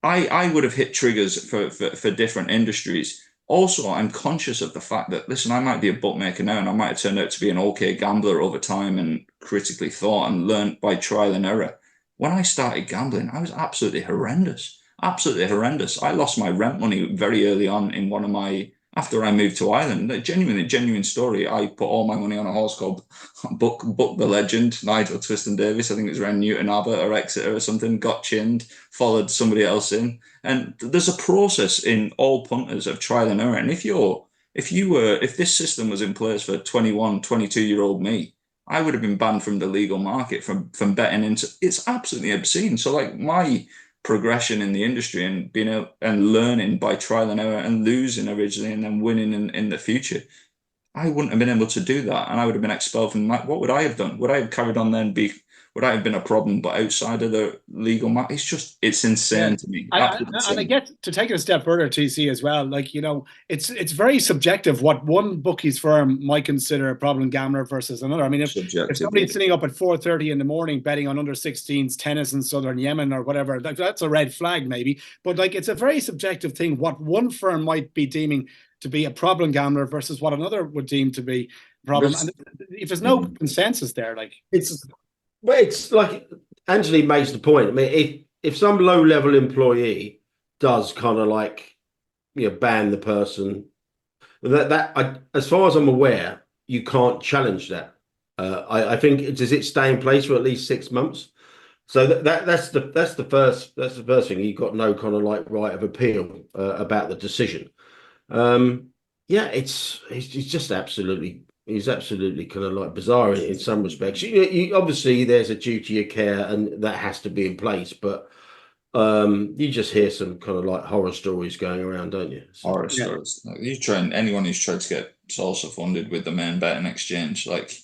I would have hit triggers for different industries. Also, I'm conscious of the fact that, listen, I might be a bookmaker now and I might have turned out to be an okay gambler over time and critically thought and learned by trial and error. When I started gambling, I was absolutely horrendous. Absolutely horrendous. I lost my rent money very early on in one of my, after I moved to Ireland. A genuine story. I put all my money on a horse called Book the Legend, Nigel Twiston Davis. I think it was around Newton Abbot or Exeter or something. Got chinned, followed somebody else in. And there's a process in all punters of trial and error. And if this system was in place for 21, 22-year-old me, I would have been banned from the legal market from betting into. It's absolutely obscene. So like my progression in the industry and being out and learning by trial and error and losing originally and then winning in the future, I wouldn't have been able to do that, and I would have been expelled from what would I have done? Would I have carried on then? Would I have been a problem, but outside of the legal market? It's insane to me. And I get to take it a step further, TC, as well. Like, it's very subjective what one bookies firm might consider a problem gambler versus another. I mean, if somebody's sitting up at 4:30 in the morning betting on under 16s tennis in southern Yemen or whatever, like, that's a red flag maybe. But like, it's a very subjective thing what one firm might be deeming to be a problem gambler versus what another would deem to be a problem. And if there's no consensus there, like, Well, it's like Anthony makes the point. I mean, if some low-level employee does kind of like, ban the person, as far as I'm aware, you can't challenge that. I think does it stay in place for at least 6 months? So that's the first thing. You've got no kind of like right of appeal about the decision. It's just absolutely. He's absolutely kind of like bizarre in some respects. You obviously there's a duty of care and that has to be in place, but you just hear some kind of like horror stories going around, don't you? Horror stories. Like, anyone who's tried to get salsa funded with the main betting exchange, like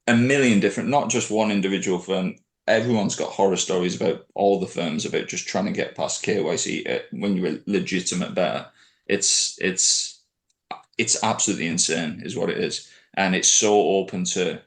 a million different, not just one individual firm, everyone's got horror stories about all the firms about just trying to get past KYC when you're a legitimate bettor. It's absolutely insane, is what it is, and it's so open to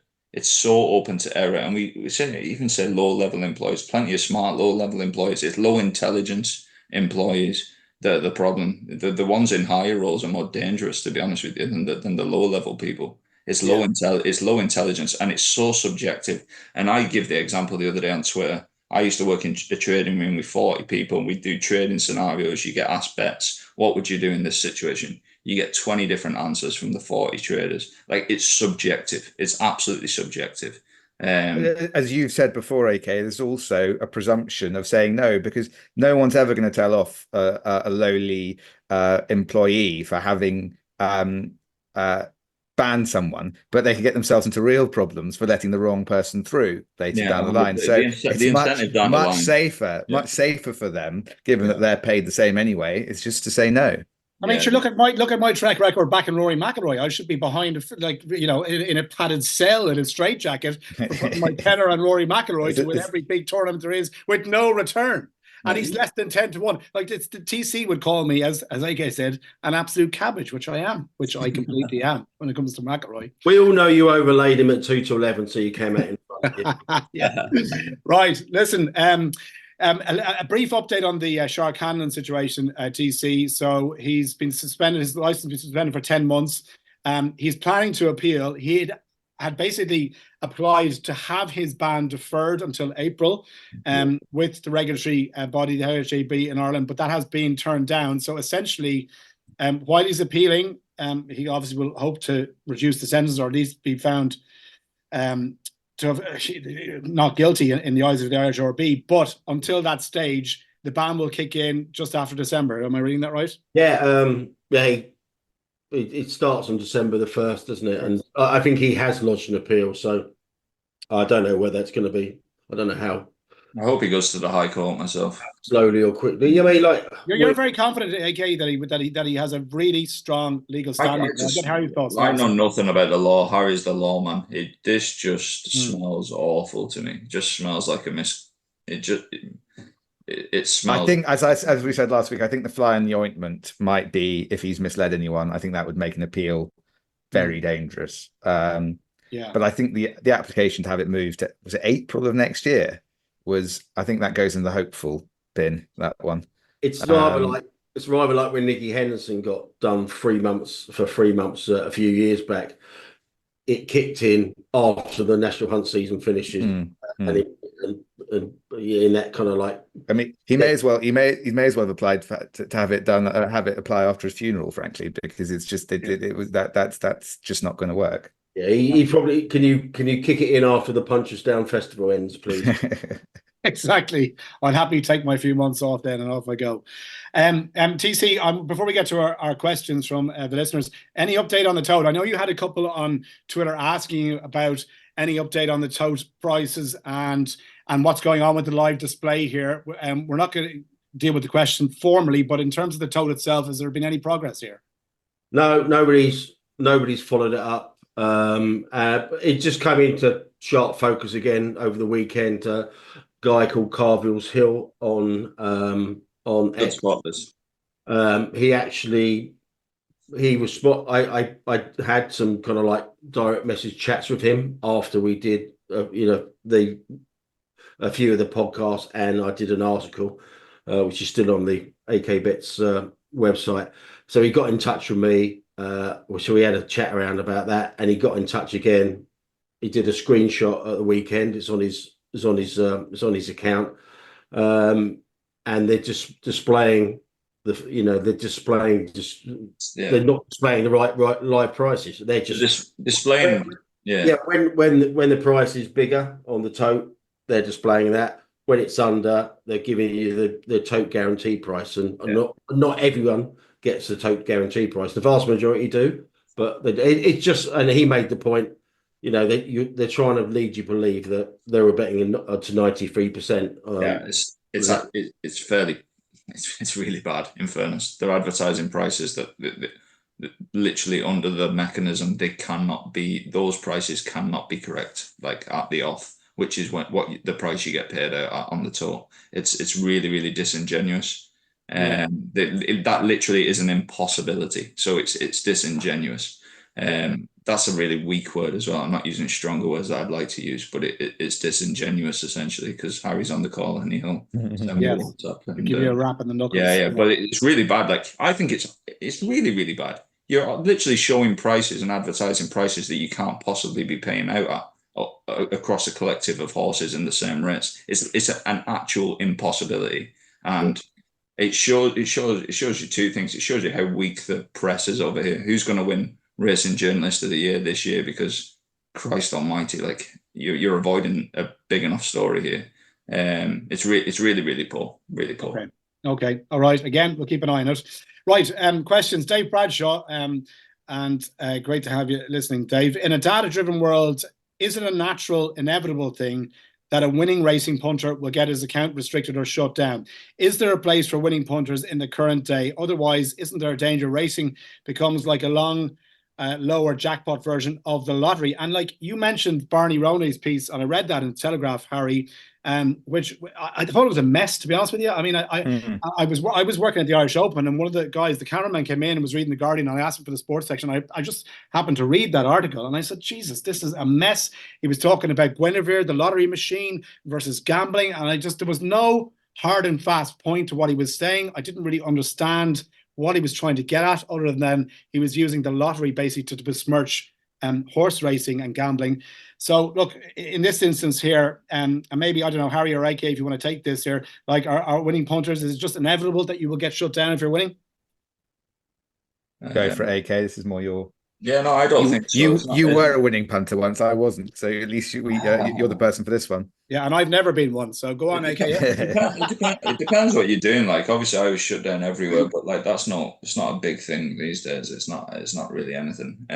error. And we even say low level employees, plenty of smart low level employees. It's low intelligence employees that are the problem. The ones in higher roles are more dangerous, to be honest with you, than the low level people. It's low intelligence, and it's so subjective. And I give the example the other day on Twitter. I used to work in a trading room with 40 people, and we do trading scenarios. You get asked bets. What would you do in this situation? You get 20 different answers from the 40 traders. Like, it's subjective. It's absolutely subjective. As you've said before, AK, there's also a presumption of saying no, because no one's ever going to tell off a lowly employee for having banned someone, but they can get themselves into real problems for letting the wrong person through later down the line. So it's much safer for them, given that they're paid the same anyway. It's just to say no. I mean, look at my track record back in Rory McIlroy. I should be behind, in a padded cell in a straitjacket for putting my tenner on Rory McIlroy to win every big tournament there is with no return. And he's less than 10 to 1. Like, the TC would call me, as AK said, an absolute cabbage, which I am, which I completely am when it comes to McIlroy. We all know you overlaid him at 2 to 11, so you came out in front. Yeah. Right. Listen, a brief update on the Shark Hanlon situation, TC. So he's been suspended, his license has been suspended for 10 months. He's planning to appeal. He had basically applied to have his ban deferred until April with the regulatory body, the BHA in Ireland, but that has been turned down. So essentially, while he's appealing, he obviously will hope to reduce the sentence, or at least be found to have not guilty in the eyes of the IRB. But until that stage, the ban will kick in just after December. Am I reading that right? Yeah. It starts on December the 1st, doesn't it? And I think he has lodged an appeal, so I don't know where that's going to be. I don't know how. I hope he goes to the High Court myself. Slowly or quickly. I mean, like, you're very confident, AK, that he has a really strong legal standing. I know nothing about the law. Harry's the lawman. This just smells awful to me. It just smells like it smells. I think, as we said last week, I think the fly in the ointment might be, if he's misled anyone, I think that would make an appeal very dangerous. But I think the application to have it moved to, was it April of next year? I think that goes in the hopeful bin, that one. It's rather like when Nicky Henderson got done 3 months a few years back. It kicked in after the national hunt season finishes, and in that kind of like. I mean, he may as well have applied to have it done, have it apply after his funeral, frankly, because it's just that's just not going to work. Yeah, he probably can you kick it in after the Punters Down festival ends, please? Exactly. I'd happily take my few months off then, and off I go. TC, before we get to our questions from the listeners, any update on the Tote? I know you had a couple on Twitter asking you about any update on the Tote prices and what's going on with the live display here. We're not going to deal with the question formally, but in terms of the Tote itself, has there been any progress here? No, nobody's followed it up. It just came into sharp focus again over the weekend. A guy called Carville's Hill on X. He was spot. I had some kind of like direct message chats with him after we did a few of the podcasts, and I did an article which is still on the AK Bets website. So he got in touch with me. So we had a chat around about that, and he got in touch again. He did a screenshot at the weekend. It's on his account, and they're just displaying they're not displaying the right live prices. They're just displaying. When the price is bigger on the Tote, they're displaying that. When it's under, they're giving you the Tote guarantee price, and not everyone gets the Tote guarantee price. The vast majority do, but it's just. And he made the point, they're trying to lead you to believe that they were betting to 93%. It's really bad. In fairness, they're advertising prices that literally under the mechanism those prices cannot be correct. Like at the off, which is the price you get paid out on the tour. It's really, really disingenuous. That literally is an impossibility. So it's disingenuous. That's a really weak word as well. I'm not using stronger words that I'd like to use, but it's disingenuous essentially, because Harry's on the call and he'll send me a WhatsApp and give you a rap in the knuckles. Yeah, but it's really bad. Like, I think it's really, really bad. You're literally showing prices and advertising prices that you can't possibly be paying out at across a collective of horses in the same race. It's an actual impossibility, and it shows you two things. It shows you how weak the press is over here. Who's going to win Racing Journalist of the Year this year? Because Christ Almighty, like you're avoiding a big enough story here. It's really, really poor, really poor. Okay. All right. Again, we'll keep an eye on it. Right. Questions. Dave Bradshaw. And great to have you listening, Dave. In a data-driven world, is it a natural, inevitable thing that a winning racing punter will get his account restricted or shut down? Is there a place for winning punters in the current day? Otherwise, isn't there a danger racing becomes like a long, lower jackpot version of the lottery? And like you mentioned Barney Ronay's piece, and I read that in the Telegraph, Harry, which I thought it was a mess, to be honest with you. I mean, I was working at the Irish Open, and one of the guys, the cameraman, came in and was reading the Guardian, and I asked him for the sports section. I just happened to read that article, and I said, Jesus, this is a mess. He was talking about Guinevere, the lottery machine, versus gambling, and there was no hard and fast point to what he was saying. I didn't really understand what he was trying to get at, other than he was using the lottery basically to besmirch horse racing and gambling. So look, in this instance here, and maybe, I don't know, Harry or AK, if you want to take this here, like our winning punters, is it just inevitable that you will get shut down if you're winning? Go for it, AK. This is more your... Yeah, no, I don't think so. You were a winning punter once. I wasn't. So at least you're the person for this one. Yeah, and I've never been one. So go on, AK. It depends what you're doing. Like, obviously, I was shut down everywhere, but like it's not a big thing these days. It's not really anything.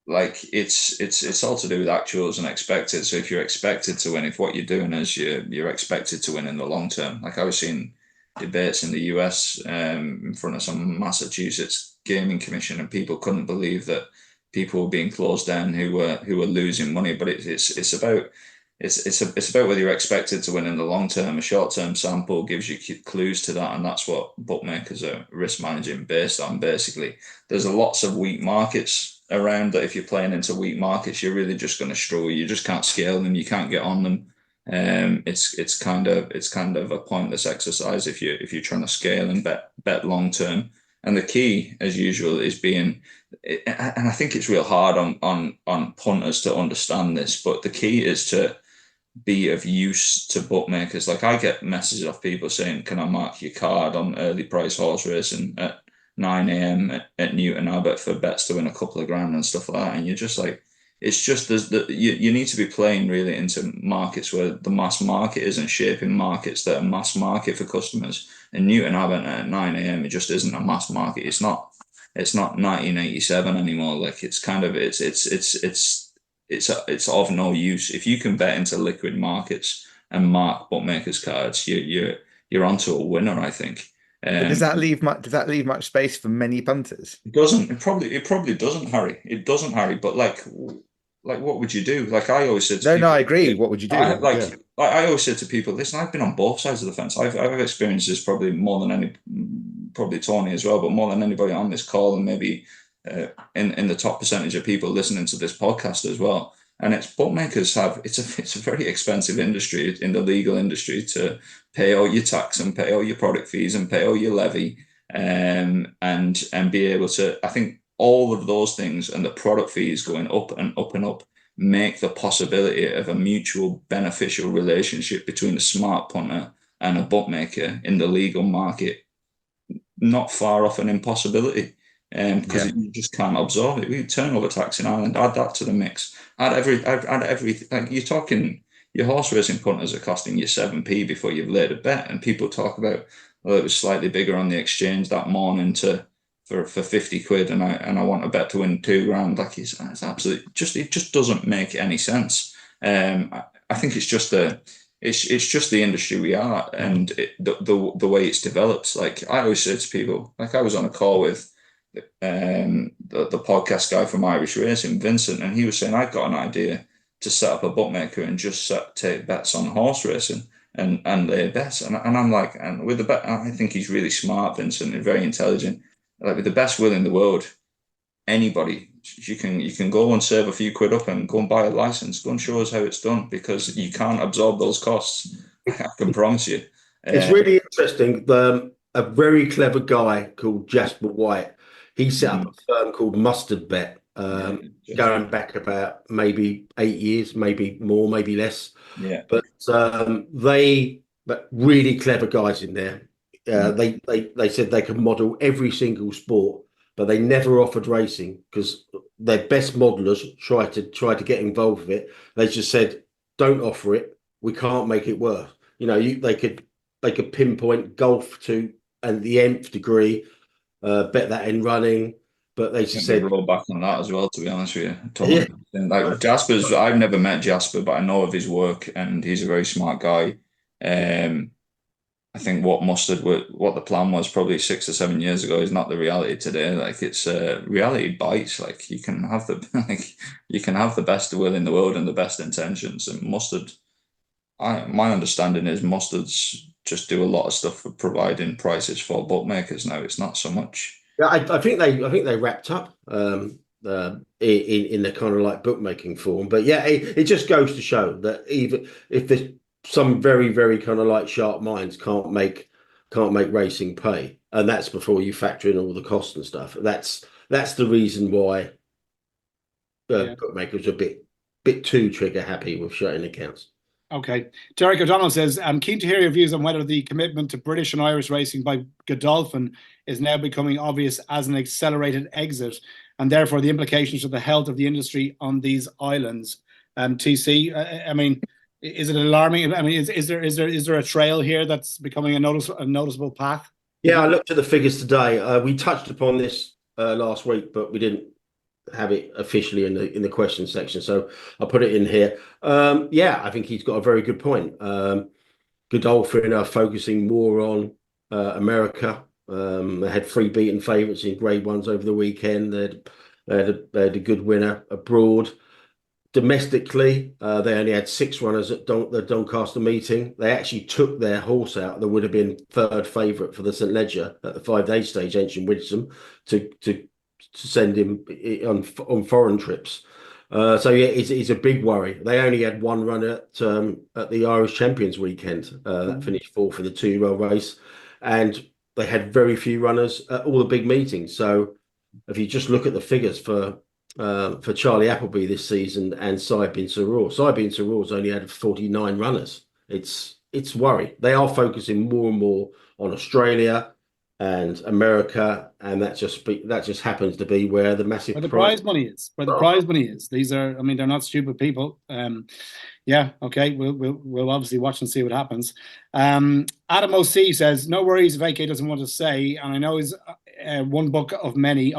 Like it's all to do with actuals and expected. So if you're expected to win, if what you're doing is you're expected to win in the long term. Like, I was seeing debates in the US in front of some Massachusetts gaming commission, and people couldn't believe that people were being closed down who were losing money. But it's about whether you're expected to win in the long term. A short term sample gives you clues to that, and that's what bookmakers are risk managing based on. Basically, there's lots of weak markets around that. If you're playing into weak markets, you're really just going to struggle. You just can't scale them. You can't get on them. It's kind of a pointless exercise if you're trying to scale and bet long term. And the key, as usual, is being, and I think it's real hard on punters to understand this, but the key is to be of use to bookmakers. Like, I get messages off people saying, "Can I mark your card on early price horse racing at 9 a.m. at Newton Abbot for bets to win a couple of grand and stuff like that?" And you're just like, it's just you need to be playing really into markets where the mass market isn't shaping markets that are mass market for customers. And Newton Abbot at 9 a.m. it just isn't a mass market. It's not 1987 anymore. Like, it's kind of it's of no use. If you can bet into liquid markets and mark bookmakers' cards, you're onto a winner, I think. Does that leave much space for many punters? It doesn't. It probably doesn't, Harry. It doesn't, Harry. But like, what would you do? Like, I always said to people, I agree. What would you do? I always said to people, listen, I've been on both sides of the fence. I've experienced this probably more than probably Tony as well, but more than anybody on this call, and maybe in the top percentage of people listening to this podcast as well. And it's bookmakers it's a very expensive industry in the legal industry to pay all your tax and pay all your product fees and pay all your levy and be able to, I think all of those things and the product fees going up and up and up make the possibility of a mutual beneficial relationship between a smart punter and a bookmaker in the legal market not far off an impossibility. Because you just can't absorb it. We turnover tax in Ireland, add that to the mix. Add everything. Like, you're talking, your horse racing punters are costing you 7p before you've laid a bet, and people talk about, well, it was slightly bigger on the exchange that morning for 50 quid, and I want a bet to win 2 grand. Like, it's absolutely it just doesn't make any sense. I think it's just the industry we are, and the way it's developed. Like, I always say to people, like, I was on a call with the podcast guy from Irish Racing, Vincent, and he was saying, I've got an idea to set up a bookmaker and just take bets on horse racing and lay bets. And I'm like, and with the bet, I think he's really smart, Vincent, and very intelligent. Like, with the best will in the world, anybody, you can go and save a few quid up and go and buy a license. Go and show us how it's done, because you can't absorb those costs. I can promise you. It's really interesting. A very clever guy called Jasper White, he set up a firm called Mustard Bet, going back about maybe 8 years, maybe more, maybe less. Yeah. But really clever guys in there. They said they could model every single sport, but they never offered racing because their best modelers tried to get involved with it. They just said, don't offer it. We can't make it work. You know, they could pinpoint golf to and the nth degree, bet that in running, but they just said roll back on that as well. To be honest with you, yeah. Like Jasper's, I've never met Jasper, but I know of his work, and he's a very smart guy. I think what the plan was probably 6 or 7 years ago is not the reality today. Like, it's reality bites. Like, you can have the best will in the world and the best intentions, and Mustard. My understanding is Mustards just do a lot of stuff for providing prices for bookmakers now. It's not so much. Yeah, I think they wrapped up in the kind of like bookmaking form. But yeah, it just goes to show that even if there's some very, very kind of like sharp minds can't make racing pay, and that's before you factor in all the costs and stuff. That's the reason why bookmakers are a bit too trigger happy with shutting accounts. Okay. Derek O'Donnell says, I'm keen to hear your views on whether the commitment to British and Irish racing by Godolphin is now becoming obvious as an accelerated exit, and therefore the implications for the health of the industry on these islands. TC, I mean, is it alarming? I mean, is there a trail here that's becoming a noticeable path? Yeah, I looked at the figures today. We touched upon this last week, but we didn't have it officially in the question section, so I'll put it in here. I think he's got a very good point. Godolphin are focusing more on America. They had 3 beaten favourites in Grade 1s over the weekend. They had a good winner abroad. Domestically, they only had 6 runners at the Doncaster meeting. They actually took their horse out that would have been 3rd favourite for the St Leger at the 5-day stage, Ancient Wisdom, to send him on foreign trips. It's a big worry. They only had 1 run at the Irish Champions weekend that finished 4th in the 2-year-old race, and they had very few runners at all the big meetings. So if you just look at the figures for Charlie Appleby this season and Saib bin Saror's only had 49 runners. It's worry. They are focusing more and more on Australia and America, and that just happens to be where the massive prize money is. Where the prize money is. These are, I mean, they're not stupid people. Okay, we'll obviously watch and see what happens. Adam OC says, no worries if AK doesn't want to say, and I know he's only one book of many,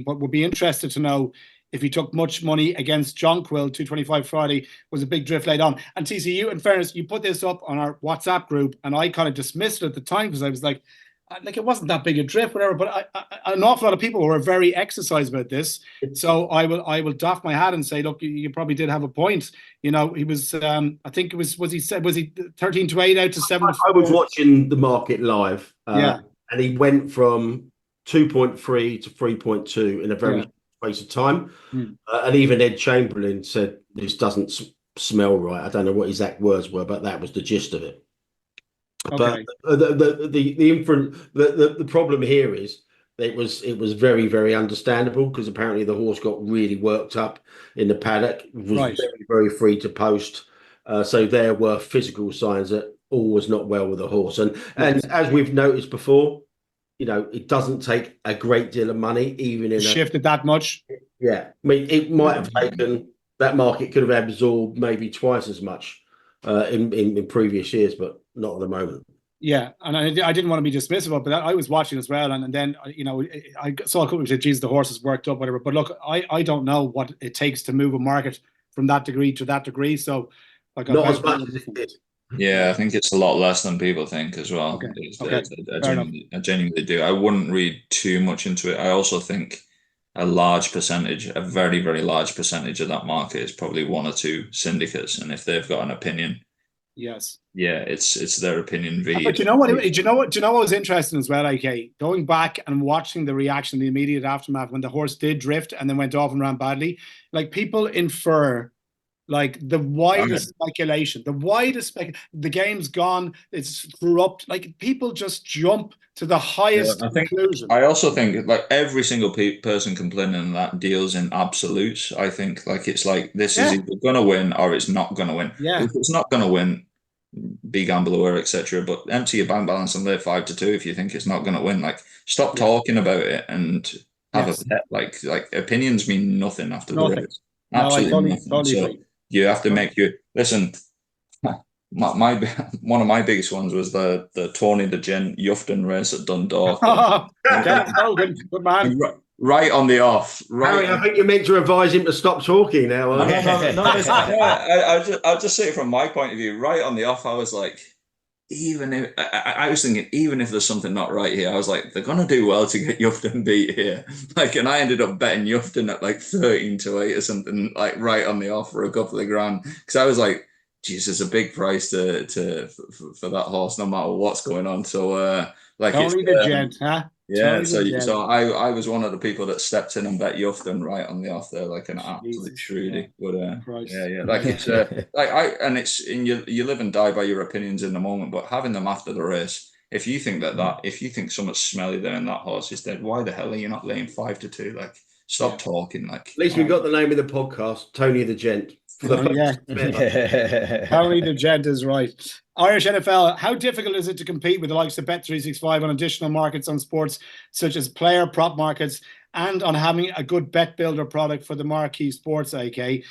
but would be interested to know if he took much money against John Quill, 225 Friday, was a big drift laid on. And TCU, in fairness, you put this up on our WhatsApp group, and I kind of dismissed it at the time because I was like it wasn't that big a drift, whatever. But an awful lot of people were very exercised about this. So I will doff my hat and say, look, you probably did have a point. You know, he was, I think it was he 13 to 8 out to 7 to 4? I was watching the market live. And he went from 2.3 to 3.2 in a very short space of time. And even Ed Chamberlain said, this doesn't smell right. I don't know what his exact words were, but that was the gist of it. Okay. But the problem here is it was very, very understandable, because apparently the horse got really worked up in the paddock. It was very, very free to post. So there were physical signs that all was not well with the horse. And as we've noticed before, you know, it doesn't take a great deal of money, even in shifted that much. Yeah, I mean, it might have taken, that market could have absorbed maybe twice as much in previous years, but not at the moment. Yeah, and I didn't want to be dismissive of it, but I was watching as well, and then, you know, I saw a couple of said, geez, the horse is worked up, whatever. But look, I don't know what it takes to move a market from that degree to that degree. So, like, not as much as it did. Yeah, I think it's a lot less than people think as well. Okay. I genuinely do. I wouldn't read too much into it. I also think a large percentage, a very, very large percentage of that market is probably one or two syndicates. And if they've got an opinion, Yes. yeah, it's their opinion. But you know what? Do you know what was interesting as well? Okay, going back and watching the reaction, the immediate aftermath when the horse did drift and then went off and ran badly, like people infer like the widest speculation, the game's gone, it's corrupt. Like people just jump to the highest conclusion. I also think like every single person complaining that deals in absolutes. I think like it's like this is either going to win or it's not going to win. Yeah. If it's not going to win, be gamble aware, etc. But empty your bank balance and lay 5-2 if you think it's not going to win. Like stop talking about it and have a bet. Like opinions mean nothing after the race. Absolutely nothing. Totally agree. You have to make your listen. My one of my biggest ones was the Tony the Gent Yufton race at Dundalk. Good man. Right on the off. Harry, I think you're meant to advise him to stop talking now. I'll just say from my point of view, right on the off, I was like, even if I was thinking, even if there's something not right here, I was like, they're gonna do well to get Yufton beat here. Like, and I ended up betting Yufton at like 13-8 or something, like right on the off for a couple of grand, because I was like, geez, it's a big price for that horse, no matter what's going on. So, like, only the Gent, huh? Yeah, so I was one of the people that stepped in and bet Yufton right on the off there, like an absolute shrewdy. But yeah, like it's it's in you live and die by your opinions in the moment, but having them after the race, if you think if you think someone's smelly there and that horse is dead, why the hell are you not laying 5-2? Like, stop talking. Like, at least we got the name of the podcast, Tony the Gent. Tony the Gent is right. Irish NFL, how difficult is it to compete with the likes of Bet365 on additional markets on sports such as player prop markets and on having a good bet builder product for the marquee sports, AK? Do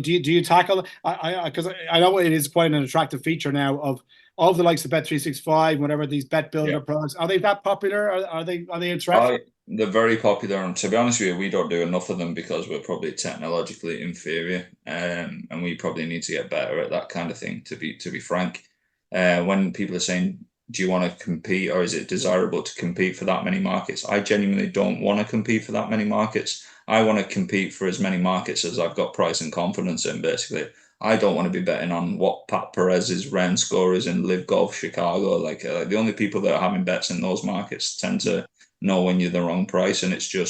you tackle, because I know it is quite an attractive feature now of the likes of Bet365, whatever these bet builder products. Are they that popular? Are they attractive? They're very popular, and to be honest with you, we don't do enough of them because we're probably technologically inferior, and we probably need to get better at that kind of thing. To be frank, when people are saying, "Do you want to compete, or is it desirable to compete for that many markets?" I genuinely don't want to compete for that many markets. I want to compete for as many markets as I've got price and confidence in. Basically, I don't want to be betting on what Pat Perez's round score is in Live Golf Chicago. Like the only people that are having bets in those markets tend to know when you're the wrong price, and it's the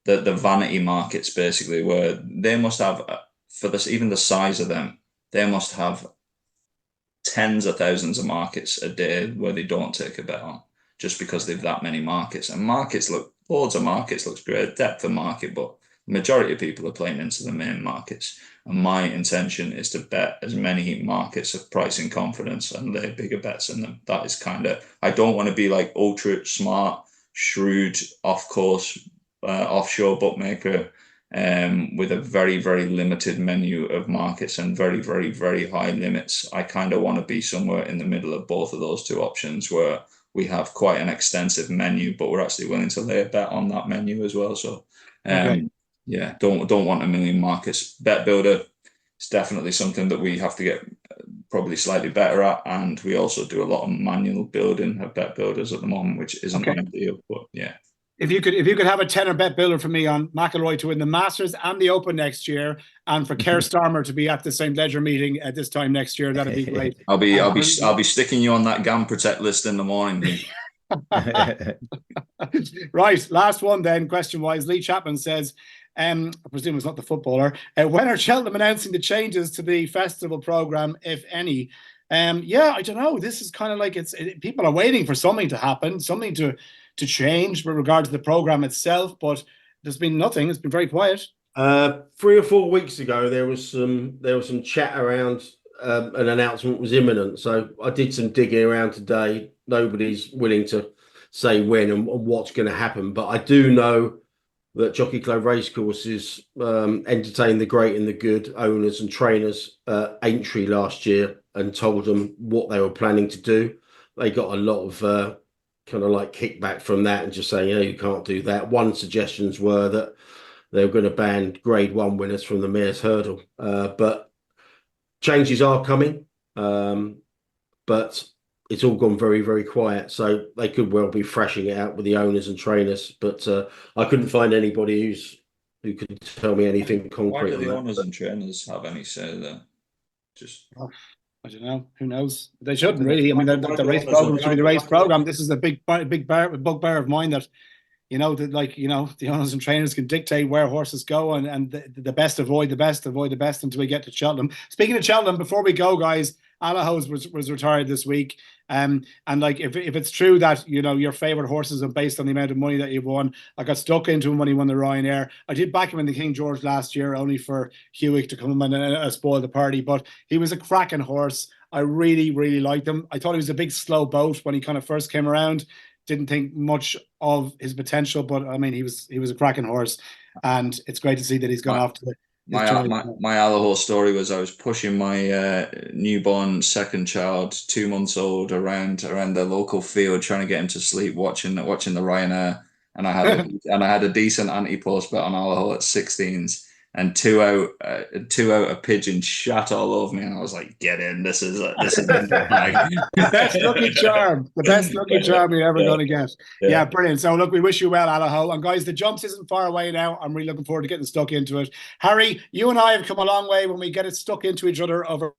vanity markets basically, where they must have, for this, even the size of them, they must have tens of thousands of markets a day where they don't take a bet on, just because they've that many markets. And loads of markets looks great, depth of market, but the majority of people are playing into the main markets. And my intention is to bet as many markets of price and confidence and lay bigger bets in them. That is I don't want to be like ultra smart, shrewd, off-course, offshore bookmaker with a very, very limited menu of markets and very, very, very high limits. I kind of want to be somewhere in the middle of both of those two options, where we have quite an extensive menu, but we're actually willing to lay a bet on that menu as well. So, yeah, don't want a million markets. Bet builder is definitely something that we have to get probably slightly better at, and we also do a lot of manual building of bet builders at the moment, which isn't ideal. But yeah, if you could have a tenner bet builder for me on McIlroy to win the Masters and the Open next year, and for Keir Starmer to be at the St. Ledger meeting at this time next year, that'd be great. I'll be sticking you on that Gamprotect list in the morning. Right, last one then. Question wise, Lee Chapman says, I presume it's not the footballer. When are Cheltenham announcing the changes to the festival program, if any? I don't know. This is kind of like people are waiting for something to happen, something to change with regard to the program itself, but there's been nothing. It's been very quiet. 3 or 4 weeks ago, there was some chat around an announcement was imminent. So I did some digging around today. Nobody's willing to say when and what's going to happen, but I do know that Jockey Club Racecourses entertained the great and the good owners and trainers at Aintree last year and told them what they were planning to do. They got a lot of kind of like kickback from that and just saying, you can't do that. One suggestions were that they were going to ban Grade 1 winners from the Mayor's Hurdle. But changes are coming. But it's all gone very, very quiet. So they could well be thrashing it out with the owners and trainers. But I couldn't find anybody who could tell me anything concrete. Why do on the that. owners and trainers have any say there? Just I don't know. Who knows? They shouldn't really. I mean, the race program should be the race program. This is a big bugbear of mine that, you know, that, like, you know, the owners and trainers can dictate where horses go, and the best avoid the best until we get to Cheltenham. Speaking of Cheltenham, before we go, guys, Alahos was retired this week. And like, if it's true that, you know, your favorite horses are based on the amount of money that you've won, I got stuck into him when he won the Ryanair. I did back him in the King George last year, only for Hewitt to come in and spoil the party. But he was a cracking horse. I really, really liked him. I thought he was a big slow boat when he kind of first came around. Didn't think much of his potential, but I mean, he was a cracking horse, and it's great to see that he's gone off to the. My Alahor story was I was pushing my newborn second child, 2 months old, around the local field, trying to get him to sleep, watching the Ryanair, and I had a decent anti-post bet on Alahor at 16s, and two out a pigeon shat all over me, and I was like, "Get in! This is the best lucky charm, the best lucky charm you're ever going to get." Yeah, brilliant. So look, we wish you well, Alaho, and guys, the jumps isn't far away now. I'm really looking forward to getting stuck into it. Harry, you and I have come a long way when we get it stuck into each other over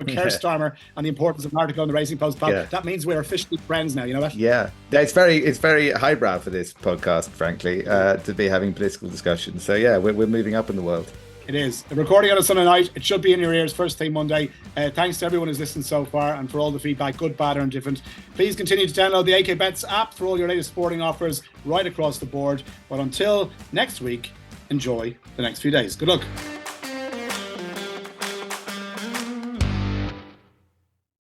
Keir Starmer and the importance of an article on the Racing Post. That means we're officially friends now, you know that? Yeah, it's very highbrow for this podcast, frankly, to be having political discussions. So yeah, we're moving up in the world. It is. The recording on a Sunday night. It should be in your ears first thing Monday. Thanks to everyone who's listened so far and for all the feedback, good, bad, or indifferent. Please continue to download the AK Bets app for all your latest sporting offers right across the board. But until next week, enjoy the next few days. Good luck.